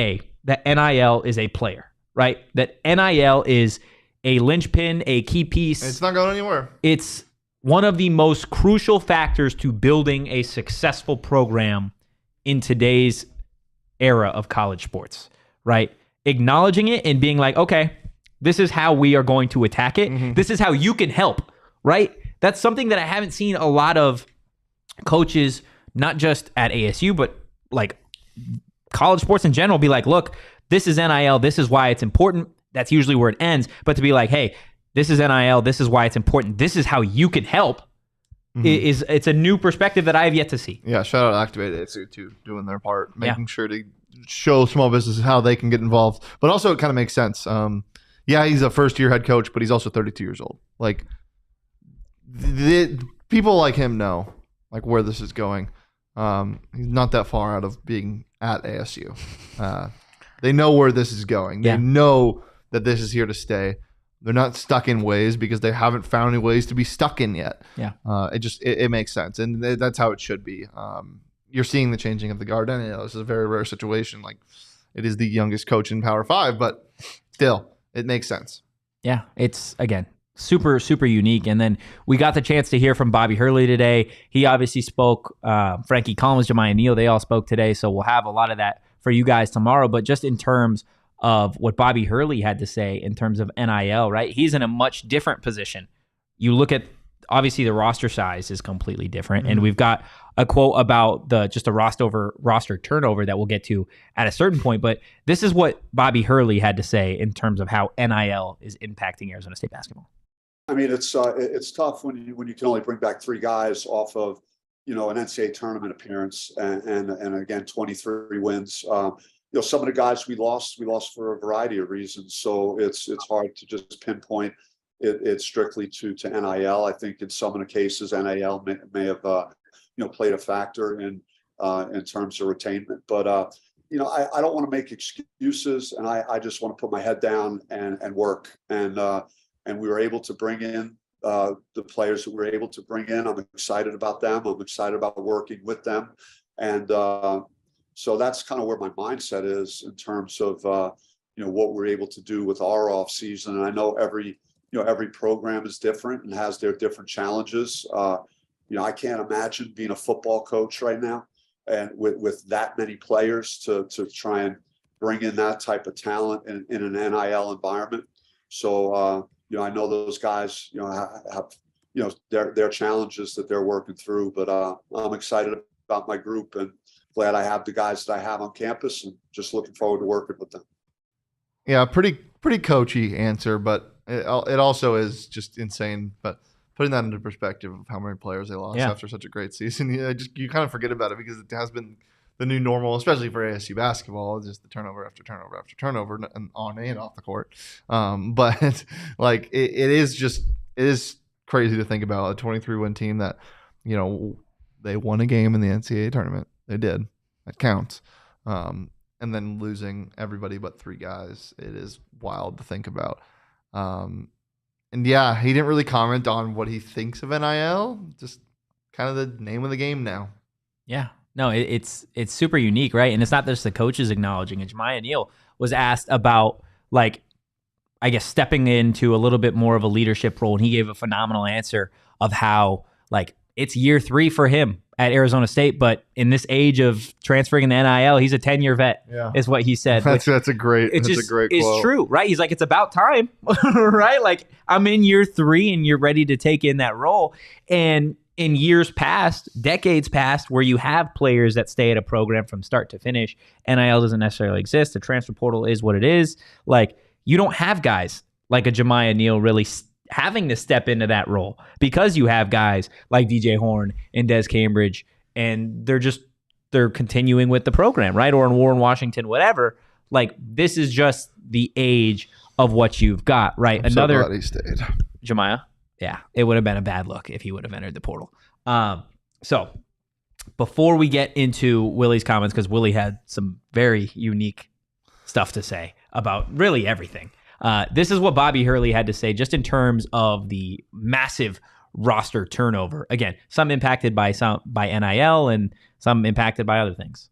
that NIL is a player, right? That NIL is a linchpin, a key piece. It's not going anywhere. It's one of the most crucial factors to building a successful program in today's era of college sports, right? Acknowledging it and being like, okay, this is how we are going to attack it. Mm-hmm. This is how you can help, right? That's something that I haven't seen a lot of coaches, not just at ASU, but like college sports in general, be like, look, this is NIL. This is why it's important. That's usually where it ends. But to be like, hey, this is NIL. This is why it's important. This is how you can help. Mm-hmm. It's a new perspective that I have yet to see. Yeah, shout out Activate ASU too, doing their part, making sure to show small businesses how they can get involved. But also, it kind of makes sense. Yeah, he's a first-year head coach, but he's also 32 years old. Like, people like him know like where this is going. He's not that far out of being at ASU. They know where this is going. They know that this is here to stay. They're not stuck in ways because they haven't found any ways to be stuck in yet. Yeah. It makes sense. And that's how it should be. You're seeing the changing of the guard. And this is a very rare situation. Like, it is the youngest coach in Power 5, but still, it makes sense. Yeah. It's, again, super, super unique. And then we got the chance to hear from Bobby Hurley today. He obviously spoke. Frankie Collins, Jemiah Neal, they all spoke today. So we'll have a lot of that for you guys tomorrow. But just in terms of what Bobby Hurley had to say in terms of NIL, right? He's in a much different position. You look at, obviously, the roster size is completely different. Mm-hmm. And we've got a quote about the roster turnover that we'll get to at a certain point. But this is what Bobby Hurley had to say in terms of how NIL is impacting Arizona State basketball. I mean, it's tough when you can only bring back 3 guys off of, an NCAA tournament appearance and again, 23 wins. Some of the guys we lost for a variety of reasons. So it's hard to just pinpoint it strictly to NIL. I think in some of the cases, NIL may have played a factor in terms of retainment. But I don't want to make excuses, and I just want to put my head down and work. And we were able to bring in the players that we were able to bring in. I'm excited about them. I'm excited about working with them, and so that's kind of where my mindset is in terms of what we're able to do with our off season. And I know every program is different and has their different challenges. I can't imagine being a football coach right now and with that many players to try and bring in that type of talent in an NIL environment. So I know those guys have their challenges that they're working through, but I'm excited about my group and glad I have the guys that I have on campus and just looking forward to working with them. Yeah, pretty coachy answer, but it also is just insane. But putting that into perspective of how many players they lost after such a great season, you kind of forget about it because it has been the new normal, especially for ASU basketball, just the turnover after turnover after turnover and on and off the court. But like it is crazy to think about a 23-win team that they won a game in the NCAA tournament. They did. That counts. And then losing everybody but 3 guys. It is wild to think about. And yeah, he didn't really comment on what he thinks of NIL. Just kind of the name of the game now. Yeah. No, it's super unique, right? And it's not just the coaches acknowledging it. Jemiah Neal was asked about, like, I guess, stepping into a little bit more of a leadership role, and he gave a phenomenal answer of how, like, it's year 3 for him at Arizona State, but in this age of transferring in the NIL, he's a 10-year vet, is what he said. That's a great quote. It's true, right? He's like, it's about time, right? Like, I'm in year 3 and you're ready to take in that role. And in years past, decades past, where you have players that stay at a program from start to finish, NIL doesn't necessarily exist. The transfer portal is what it is. Like, you don't have guys like a Jemiah Neal really having to step into that role because you have guys like DJ Horn and Des Cambridge, and they're continuing with the program, right? Or in Warren Washington, whatever. Like, this is just the age of what you've got, right? I'm so glad he stayed. Jemiah? Yeah, it would have been a bad look if he would have entered the portal. So before we get into Willie's comments, because Willie had some very unique stuff to say about really everything. This is what Bobby Hurley had to say just in terms of the massive roster turnover. Again, some impacted by NIL and some impacted by other things.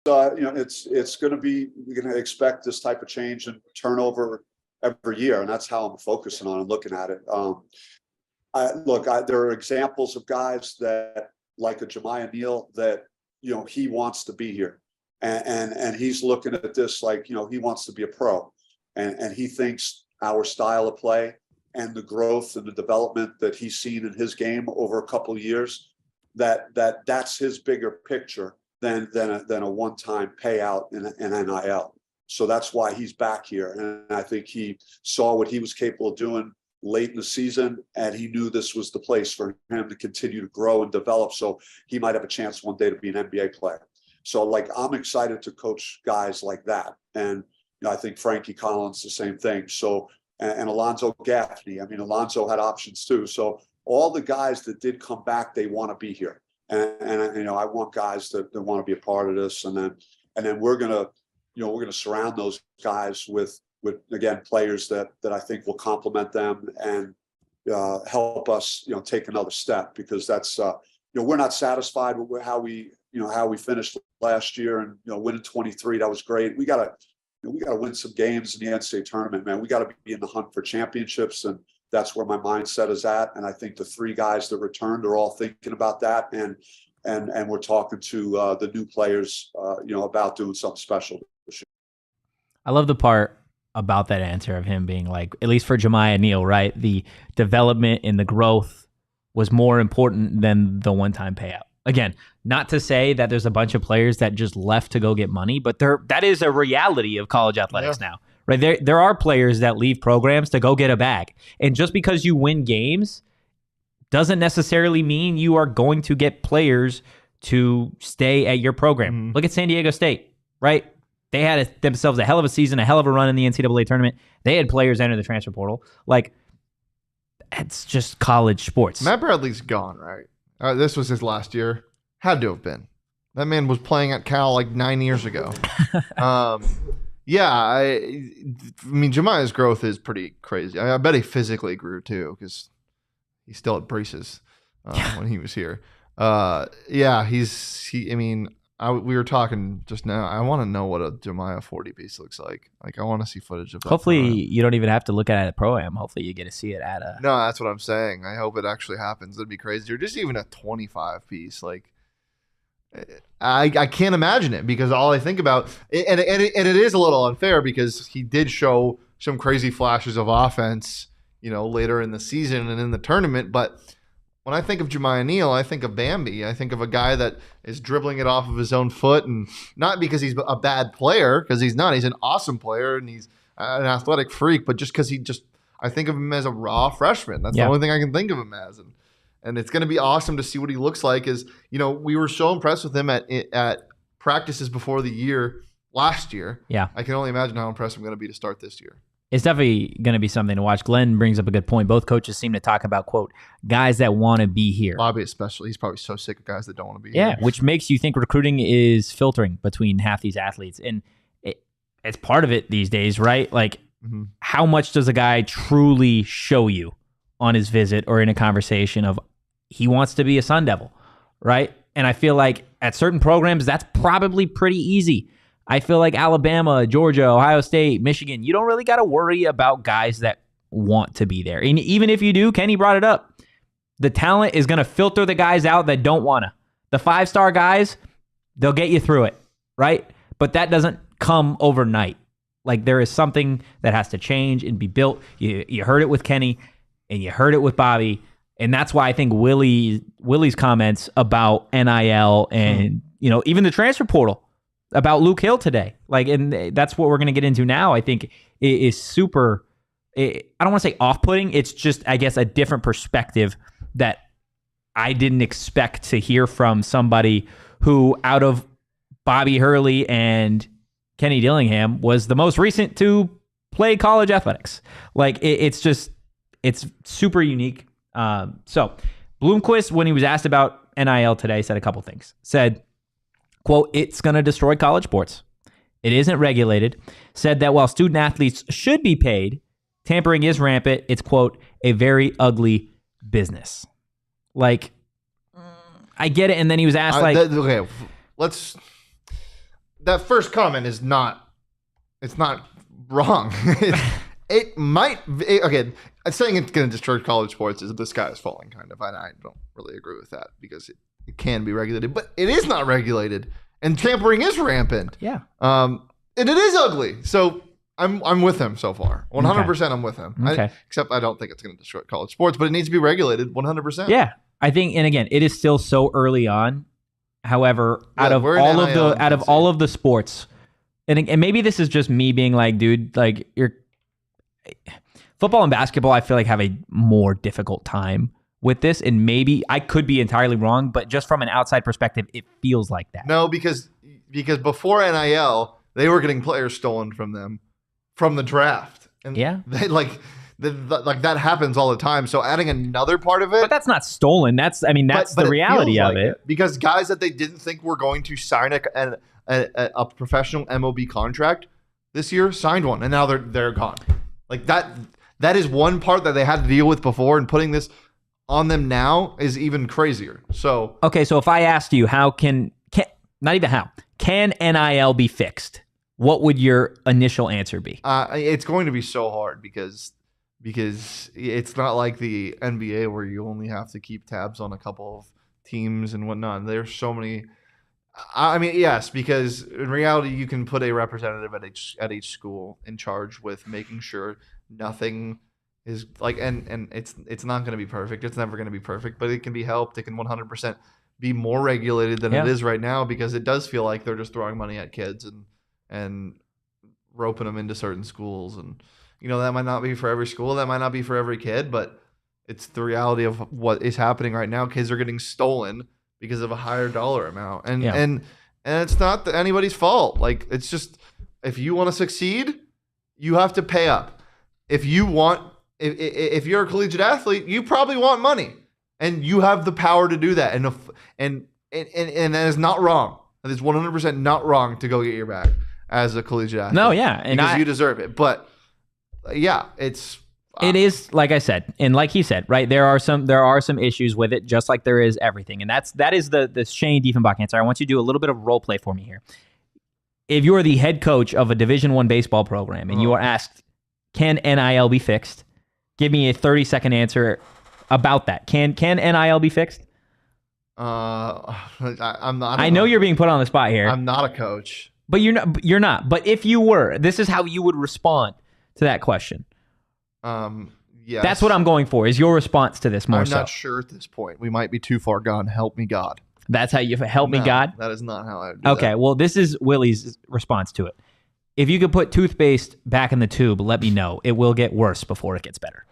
It's going to be, you're going to expect this type of change and turnover every year, and that's how I'm focusing on and looking at it. There are examples of guys that, like a Jemiah Neal, that he wants to be here, and he's looking at this like he wants to be a pro. And he thinks our style of play and the growth and the development that he's seen in his game over a couple of years, that's his bigger picture than a one-time payout in NIL. So that's why he's back here. And I think he saw what he was capable of doing late in the season, and he knew this was the place for him to continue to grow and develop. So he might have a chance one day to be an NBA player. So I'm excited to coach guys like that. And I think Frankie Collins, the same thing. So, and Alonzo Gaffney. I mean, Alonzo had options too. So all the guys that did come back, they want to be here. And I want guys that want to be a part of this. And then we're going to surround those guys with again, players that I think will complement them and help us, take another step, because that's, we're not satisfied with how we finished last year and, winning 23. That was great. We got to win some games in the NCAA tournament, man. We got to be in the hunt for championships, and that's where my mindset is at. And I think the 3 guys that returned are all thinking about that, and we're talking to the new players, about doing something special this year. I love the part about that answer of him being like, at least for Jemiah Neal, right? The development and the growth was more important than the one-time payout. Again, not to say that there's a bunch of players that just left to go get money, but that is a reality of college athletics now, right? There are players that leave programs to go get a bag. And just because you win games doesn't necessarily mean you are going to get players to stay at your program. Mm-hmm. Look at San Diego State, right? They had themselves a hell of a season, a hell of a run in the NCAA tournament. They had players enter the transfer portal. Like, it's just college sports. Matt Bradley's gone, right? This was his last year. Had to have been. That man was playing at Cal like 9 years ago. I mean, Jemiah's growth is pretty crazy. I bet he physically grew too, because he's still at braces when he was here. We were talking just now. I want to know what a Jemiah 40 piece looks like. Like, I want to see footage of that. Hopefully, you don't even have to look at it at Pro-Am. Hopefully, you get to see it at a... No, that's what I'm saying. I hope it actually happens. That'd be crazy. Or just even a 25 piece. Like, I can't imagine it, because all I think about... And it is a little unfair, because he did show some crazy flashes of offense, later in the season and in the tournament, but... When I think of Jemiah Neal, I think of Bambi. I think of a guy that is dribbling it off of his own foot, and not because he's a bad player, because he's not. He's an awesome player, and he's an athletic freak, but just because I think of him as a raw freshman. That's the only thing I can think of him as. And it's going to be awesome to see what he looks like. We were so impressed with him at practices before the year last year. Yeah. I can only imagine how impressed I'm going to be to start this year. It's definitely going to be something to watch. Glenn brings up a good point. Both coaches seem to talk about, quote, guys that want to be here. Bobby especially. He's probably so sick of guys that don't want to be here. Yeah, which makes you think recruiting is filtering between half these athletes. And it's part of it these days, right? Like, how much does a guy truly show you on his visit or in a conversation of he wants to be a Sun Devil, right? And I feel like at certain programs, that's probably pretty easy. I feel like Alabama, Georgia, Ohio State, Michigan, you don't really got to worry about guys that want to be there. And even if you do, Kenny brought it up. The talent is going to filter the guys out that don't want to. The 5-star guys, they'll get you through it, right? But that doesn't come overnight. Like, there is something that has to change and be built. You heard it with Kenny, and you heard it with Bobby, and that's why I think Willie's comments about NIL and even the transfer portal about Luke Hill today, like, and that's what we're going to get into now. I think it is super. I don't want to say off-putting. It's just, I guess, a different perspective that I didn't expect to hear from somebody who, out of Bobby Hurley and Kenny Dillingham, was the most recent to play college athletics. Like, it's super unique. So Bloomquist, when he was asked about NIL today, said a couple things. Said, quote, "It's going to destroy college sports. It isn't regulated." Said that while student athletes should be paid, tampering is rampant. It's, quote, "a very ugly business." Like, I get it. And then he was asked, that first comment is not, it's not wrong. It might, again, saying it's going to destroy college sports is the sky is falling, kind of. I don't really agree with that because it can be regulated, but it is not regulated, and tampering is rampant. Yeah. And it is ugly. So I'm with him so far. 100% I'm with him. Okay. Except I don't think it's going to destroy college sports, but it needs to be regulated 100%. Yeah. I think, and again, it is still so early on. However, out of all of the sports, and maybe this is just me being like, dude, like, football and basketball, I feel like have a more difficult time with this, and maybe I could be entirely wrong, but just from an outside perspective, it feels like that. No, because before NIL, they were getting players stolen from them from the draft, and they that happens all the time. So adding another part of it, but that's not stolen. That's the reality of it. Because guys that they didn't think were going to sign a professional MLB contract this year signed one, and now they're gone. Like that is one part that they had to deal with before, and putting this on them now is even crazier. So okay, so if I asked you can NIL be fixed, what would your initial answer be? It's going to be so hard because it's not like the NBA where you only have to keep tabs on a couple of teams and whatnot. There's so many. I mean, yes, because in reality, you can put a representative at each school in charge with making sure nothing is like, and it's not going to be perfect. It's never going to be perfect, but it can be helped. It can 100% be more regulated than it is right now, because it does feel like they're just throwing money at kids and roping them into certain schools. And, that might not be for every school. That might not be for every kid, but it's the reality of what is happening right now. Kids are getting stolen because of a higher dollar amount. And it's not anybody's fault. Like, it's just, if you want to succeed, you have to pay up. If you're a collegiate athlete, you probably want money, and you have the power to do that. And that is not wrong. That is 100% not wrong to go get your bag as a collegiate athlete. No, yeah. And because you deserve it. But yeah, it is, like I said, and like he said, right, there are some issues with it, just like there is everything. And that is the Shane Diefenbach answer. I want you to do a little bit of role play for me here. If you are the head coach of a Division I baseball program and you are asked, can NIL be fixed? Give me a 30-second answer about that. Can NIL be fixed? I'm not. I know you're being put on the spot here. I'm not a coach. But you're not. But if you were, this is how you would respond to that question. Yes. That's what I'm going for, is your response to this more I'm so. not sure at this point. We might be too far gone. Help me, God. That's how you help me, God? That is not how I would do Okay, that. well, this is Willie's response to it. If you could put toothpaste back in the tube, let me know. It will get worse before it gets better.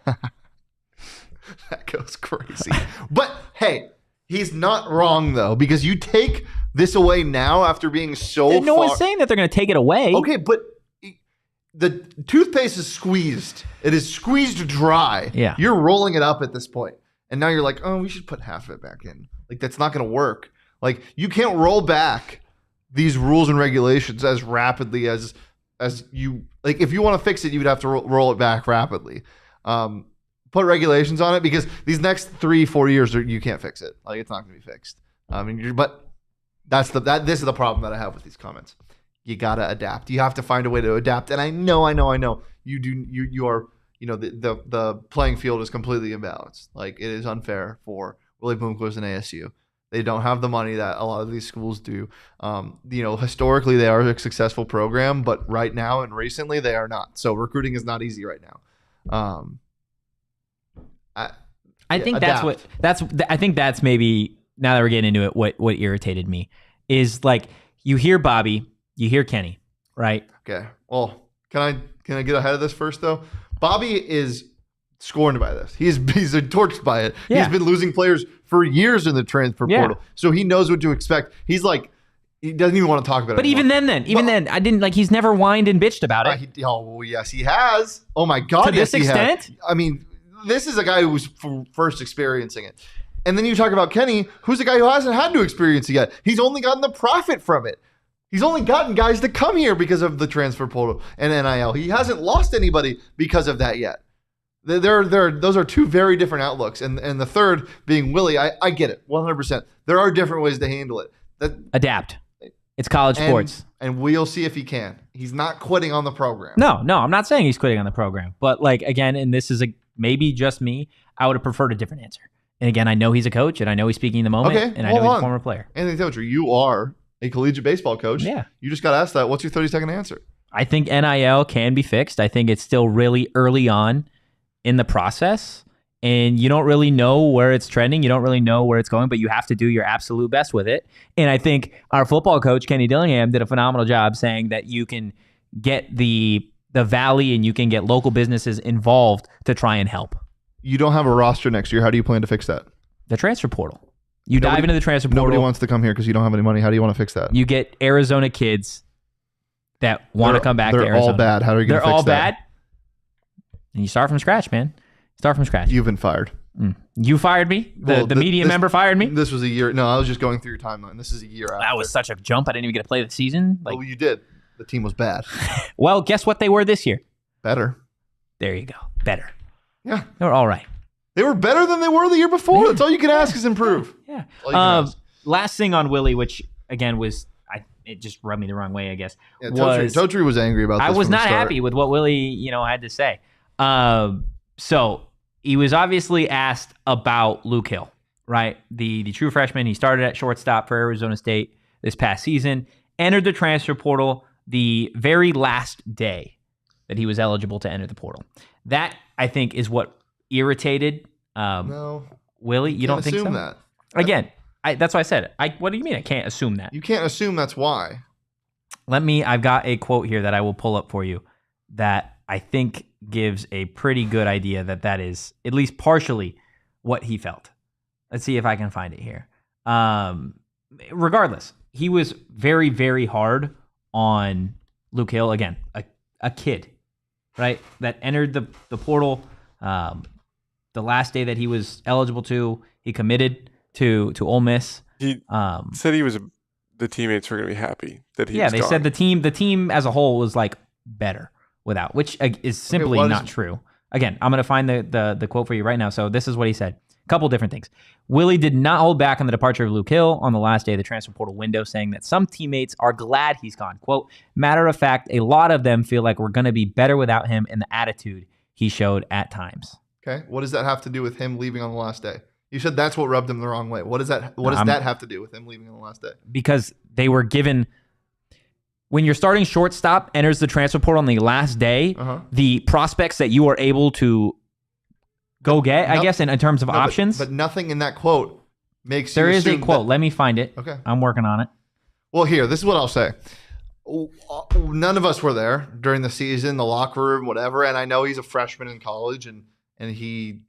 That goes crazy. But, hey, he's not wrong, though, because you take this away now after being so No one's saying that they're going to take it away. Okay, but the toothpaste is squeezed. It is squeezed dry. Yeah. You're rolling it up at this point. And now you're like, oh, we should put half of it back in. Like, that's not going to work. Like, you can't roll back these rules and regulations as rapidly as you, like, if you want to fix it, you would have to roll it back rapidly. Put regulations on it, because these next 3-4 years, you can't fix it. Like, it's not going to be fixed. But this is the problem that I have with these comments. You got to adapt. You have to find a way to adapt. And I know you the playing field is completely imbalanced. Like, it is unfair for Willie Bloomquist and ASU. They don't have the money that a lot of these schools do. Historically they are a successful program, but right now and recently they are not. So recruiting is not easy right now. I think that's maybe, now that we're getting into it, what irritated me is, like, you hear Bobby, you hear Kenny, right? Okay. Well, can I get ahead of this first though? Bobby is scorned by this. He's torched by it. Yeah. He's been losing players for years in the transfer portal. So he knows what to expect. He's like, he doesn't even want to talk about it. But anymore. even then, I didn't, like, he's never whined and bitched about it. Yes, he has. Oh my God. To this extent? I mean, this is a guy who was first experiencing it. And then you talk about Kenny, who's a guy who hasn't had to experience it yet. He's only gotten the profit from it. He's only gotten guys to come here because of the transfer portal and NIL. He hasn't lost anybody because of that yet. Those are two very different outlooks. And the third being Willie, I get it, 100%. There are different ways to handle it. Adapt. It's college sports. And we'll see if he can. He's not quitting on the program. No, I'm not saying he's quitting on the program. But, like, again, and this is maybe just me, I would have preferred a different answer. And again, I know he's a coach, and I know he's speaking in the moment, and I know he's a former player. Anthony Tocher, you are a collegiate baseball coach. Yeah. You just got asked that. What's your 30-second answer? I think NIL can be fixed. I think it's still really early on in the process, and you don't really know where it's trending. You don't really know where it's going, but you have to do your absolute best with it. And I think our football coach, Kenny Dillingham, did a phenomenal job saying that you can get the Valley and you can get local businesses involved to try and help. You don't have a roster next year. How do you plan to fix that? The transfer portal. Dive into the transfer portal. Nobody wants to come here because you don't have any money. How do you want to fix that? You get Arizona kids that want to come back to Arizona. They're all bad. How are you going to fix that? They're all bad. And you start from scratch, man. Start from scratch. You've been fired. You fired me? The media member fired me? This was a year. No, I was just going through your timeline. This is a year after. That was such a jump. I didn't even get to play the season. Well, you did. The team was bad. Well, guess what they were this year? Better. There you go. Better. Yeah. They were all right. They were better than they were the year before. That's all you can ask is improve. Yeah. Last thing on Willie, which again was, it just rubbed me the wrong way, I guess. Yeah, Totri was angry about this. I was not happy with what Willie, had to say. So he was obviously asked about Luke Hill, right? The true freshman. He started at shortstop for Arizona State this past season, entered the transfer portal the very last day that he was eligible to enter the portal. That, I think, is what irritated Willie. You don't think so? That. Again, that's why I said it. What do you mean I can't assume that? You can't assume that's why. I've got a quote here that I will pull up for you that I think gives a pretty good idea that is at least partially what he felt. Let's see if I can find it here. Regardless, he was very, very hard on Luke Hill. Again, a kid, right? That entered the portal the last day that he was eligible to. He committed to Ole Miss. He said the teammates were going to be happy that he. Yeah, was they gone. said the team as a whole was like better without, which is simply not true. Again, I'm going to find the quote for you right now. So this is what he said. A couple different things. Willie did not hold back on the departure of Luke Hill on the last day of the transfer portal window, saying that some teammates are glad he's gone. Quote, matter of fact, a lot of them feel like we're going to be better without him and the attitude he showed at times. Okay. What does that have to do with him leaving on the last day? You said that's what rubbed him the wrong way. What does that have to do with him leaving on the last day? Because they were given, when your starting shortstop enters the transfer portal on the last day, the prospects that you are able to go get, I guess, in terms of options. But nothing in that quote makes there is a quote. Let me find it. Okay. I'm working on it. Well, here, this is what I'll say. None of us were there during the season, the locker room, whatever. And I know he's a freshman in college, and he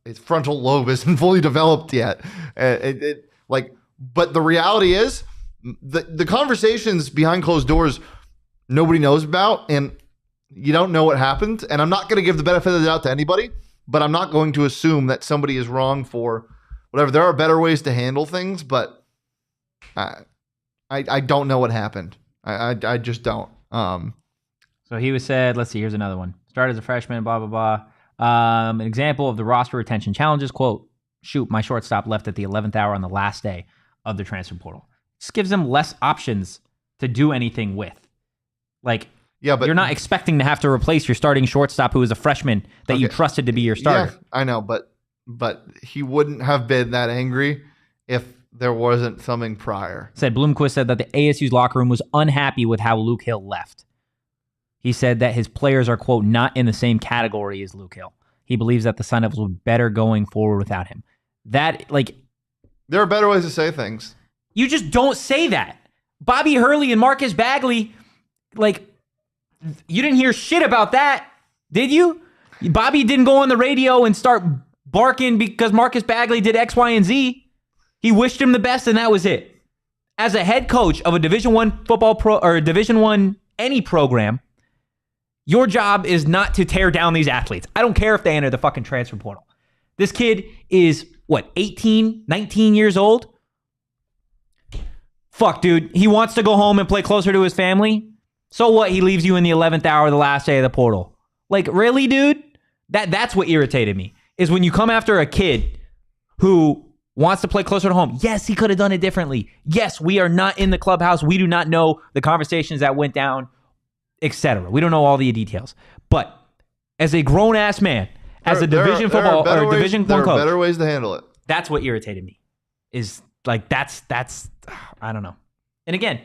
his frontal lobe isn't fully developed yet. But the reality is, the conversations behind closed doors, nobody knows about, and you don't know what happened. And I'm not going to give the benefit of the doubt to anybody, but I'm not going to assume that somebody is wrong for whatever. There are better ways to handle things, but I don't know what happened. I just don't. So he was said, let's see, here's another one. Started as a freshman, blah, blah, blah. An example of the roster retention challenges, quote, shoot, my shortstop left at the 11th hour on the last day of the transfer portal. This gives them less options to do anything with. Like, Yeah, but you're not expecting to have to replace your starting shortstop who is a freshman that you trusted to be your starter. Yeah, I know, but he wouldn't have been that angry if there wasn't something prior. Bloomquist said that the ASU's locker room was unhappy with how Luke Hill left. He said that his players are, quote, not in the same category as Luke Hill. He believes that the Sun Devils will be better going forward without him. That, like... There are better ways to say things. You just don't say that. Bobby Hurley and Marcus Bagley, like, you didn't hear shit about that, did you? Bobby didn't go on the radio and start barking because Marcus Bagley did X, Y, and Z. He wished him the best, and that was it. As a head coach of a Division I football or Division I any program, your job is not to tear down these athletes. I don't care if they enter the fucking transfer portal. This kid is, 18, 19 years old? Fuck, dude. He wants to go home and play closer to his family. So what? He leaves you in the 11th hour, the last day of the portal. Like, really, dude? That's what irritated me, is when you come after a kid who wants to play closer to home. Yes, he could have done it differently. Yes, we are not in the clubhouse. We do not know the conversations that went down, etc. We don't know all the details. But as a grown-ass man, as a Division football or Division one coach, there are better ways to handle it. That's what irritated me. Is like that's I don't know. And again,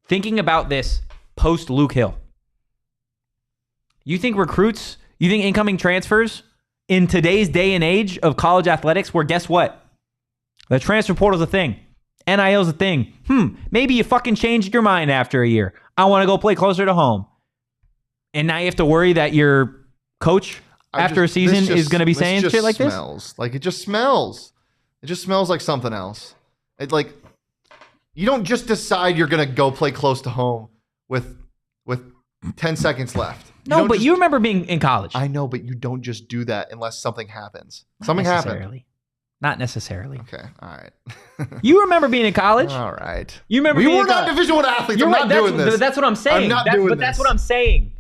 thinking about this post Luke Hill, you think incoming transfers in today's day and age of college athletics, where guess what? The transfer portal's a thing. NIL's a thing. Maybe you fucking changed your mind after a year. I want to go play closer to home. And now you have to worry that your coach after a season is going to be saying shit like this? It just smells. It just smells like something else. It's like, you don't just decide you're going to go play close to home with 10 seconds left. You remember being in college. I know, but you don't just do that unless something happens. Something happened. Not necessarily. Okay, all right. You remember being in college? All right. You remember we were not Division I athletes. I'm not doing this. That's what I'm saying. That's what I'm saying.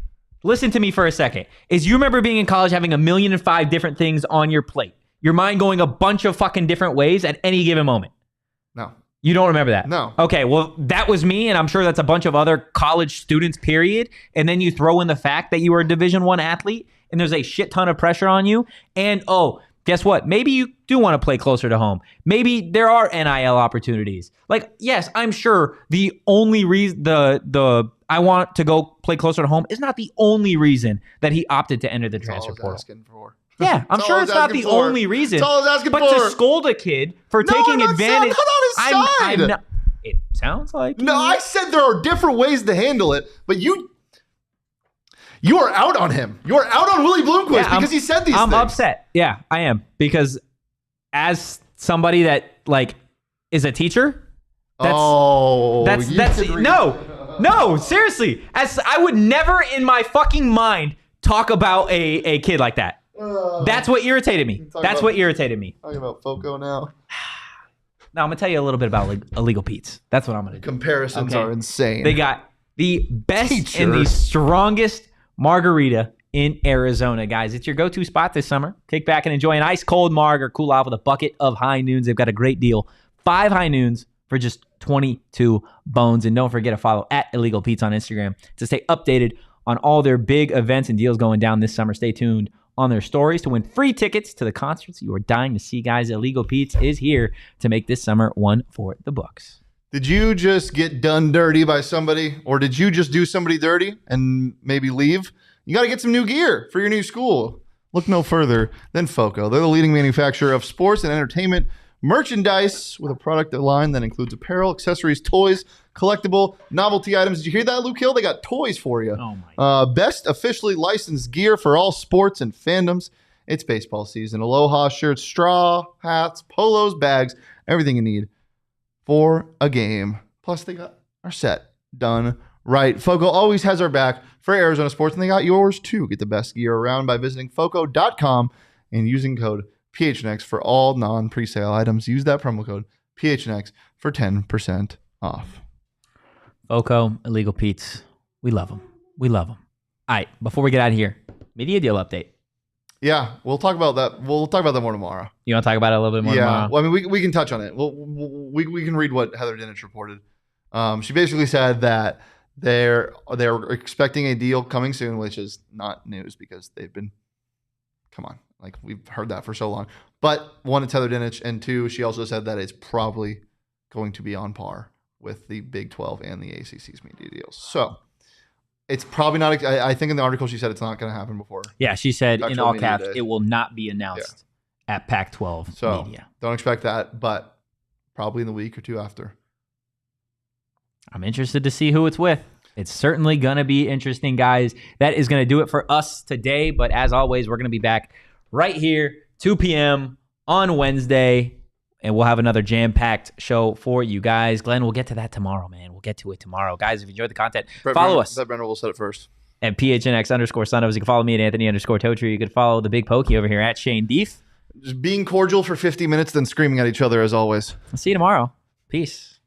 Listen to me for a second. You remember being in college having 1,000,005 different things on your plate. Your mind going a bunch of fucking different ways at any given moment. No. You don't remember that? No. Okay, well, that was me, and I'm sure that's a bunch of other college students, period. And then you throw in the fact that you were a Division I athlete, and there's a shit ton of pressure on you. And, guess what? Maybe you do want to play closer to home. Maybe there are NIL opportunities. Like, yes, I'm sure the only reason the I want to go play closer to home is not the only reason that he opted to enter the transfer portal. Yeah, I'm sure it's not the only reason. That's all I was asking but for. to scold a kid for taking advantage. I'm not on his side. I'm not, it sounds like no. I said there are different ways to handle it, but you are out on him. You are out on Willie Bloomquist because he said these things. I'm upset. Yeah, I am, because as somebody that is a teacher, no, seriously. As I would never in my fucking mind talk about a kid like that. That's what irritated me. Talking about Foco now. Now I'm gonna tell you a little bit about Illegal Pete's. That's what I'm gonna do. Comparisons are insane. They got the best and the strongest margarita in Arizona, guys. It's your go-to spot this summer. Kick back and enjoy an ice cold marg or cool off with a bucket of high noons. They've got a great deal. 5 high noons for just 22 bones. And don't forget to follow at Illegal Pete's on Instagram to stay updated on all their big events and deals going down this summer. Stay tuned on their stories to win free tickets to the concerts you are dying to see, guys. Illegal Pete's is here to make this summer one for the books. Did you just get done dirty by somebody, or did you just do somebody dirty and maybe leave? You got to get some new gear for your new school. Look no further than Foco. They're the leading manufacturer of sports and entertainment merchandise with a product line that includes apparel, accessories, toys, collectible, novelty items. Did you hear that, Luke Hill? They got toys for you. Oh my! Best officially licensed gear for all sports and fandoms. It's baseball season. Aloha shirts, straw hats, polos, bags, everything you need for a game. Plus, they got our set done right. Foco always has our back for Arizona sports, and they got yours too. Get the best gear around by visiting foco.com and using code PHNX for all non-presale items. Use that promo code PHNX for 10% off. Foco, Illegal Pete's. We love them. We love them. All right, before we get out of here, media deal update. Yeah, we'll talk about that. We'll talk about that more tomorrow. You want to talk about it a little bit more tomorrow? Well, I mean, we can touch on it. We can read what Heather Dinich reported. She basically said that They're expecting a deal coming soon, which is not news because they've been, come on, like we've heard that for so long. But one, it's Heather Dinich, and two, she also said that it's probably going to be on par with the Big 12 and the ACC's media deals. So it's probably not. I think in the article she said it's not going to happen before. Yeah, she said in all caps, day. it will not be announced at Pac-12 so media. Don't expect that, but probably in the week or two after. I'm interested to see who it's with. It's certainly going to be interesting, guys. That is going to do it for us today. But as always, we're going to be back right here, 2 p.m. on Wednesday, and we'll have another jam-packed show for you guys. Glenn, we'll get to that tomorrow, man. We'll get to it tomorrow. Guys, if you enjoyed the content, follow us. Brett Brenner will set it first. At PHNX_Sun Devils. You can follow me at Anthony_Totri. You can follow the Big Pokey over here at Shane Deef. Just being cordial for 50 minutes, then screaming at each other as always. I'll see you tomorrow. Peace.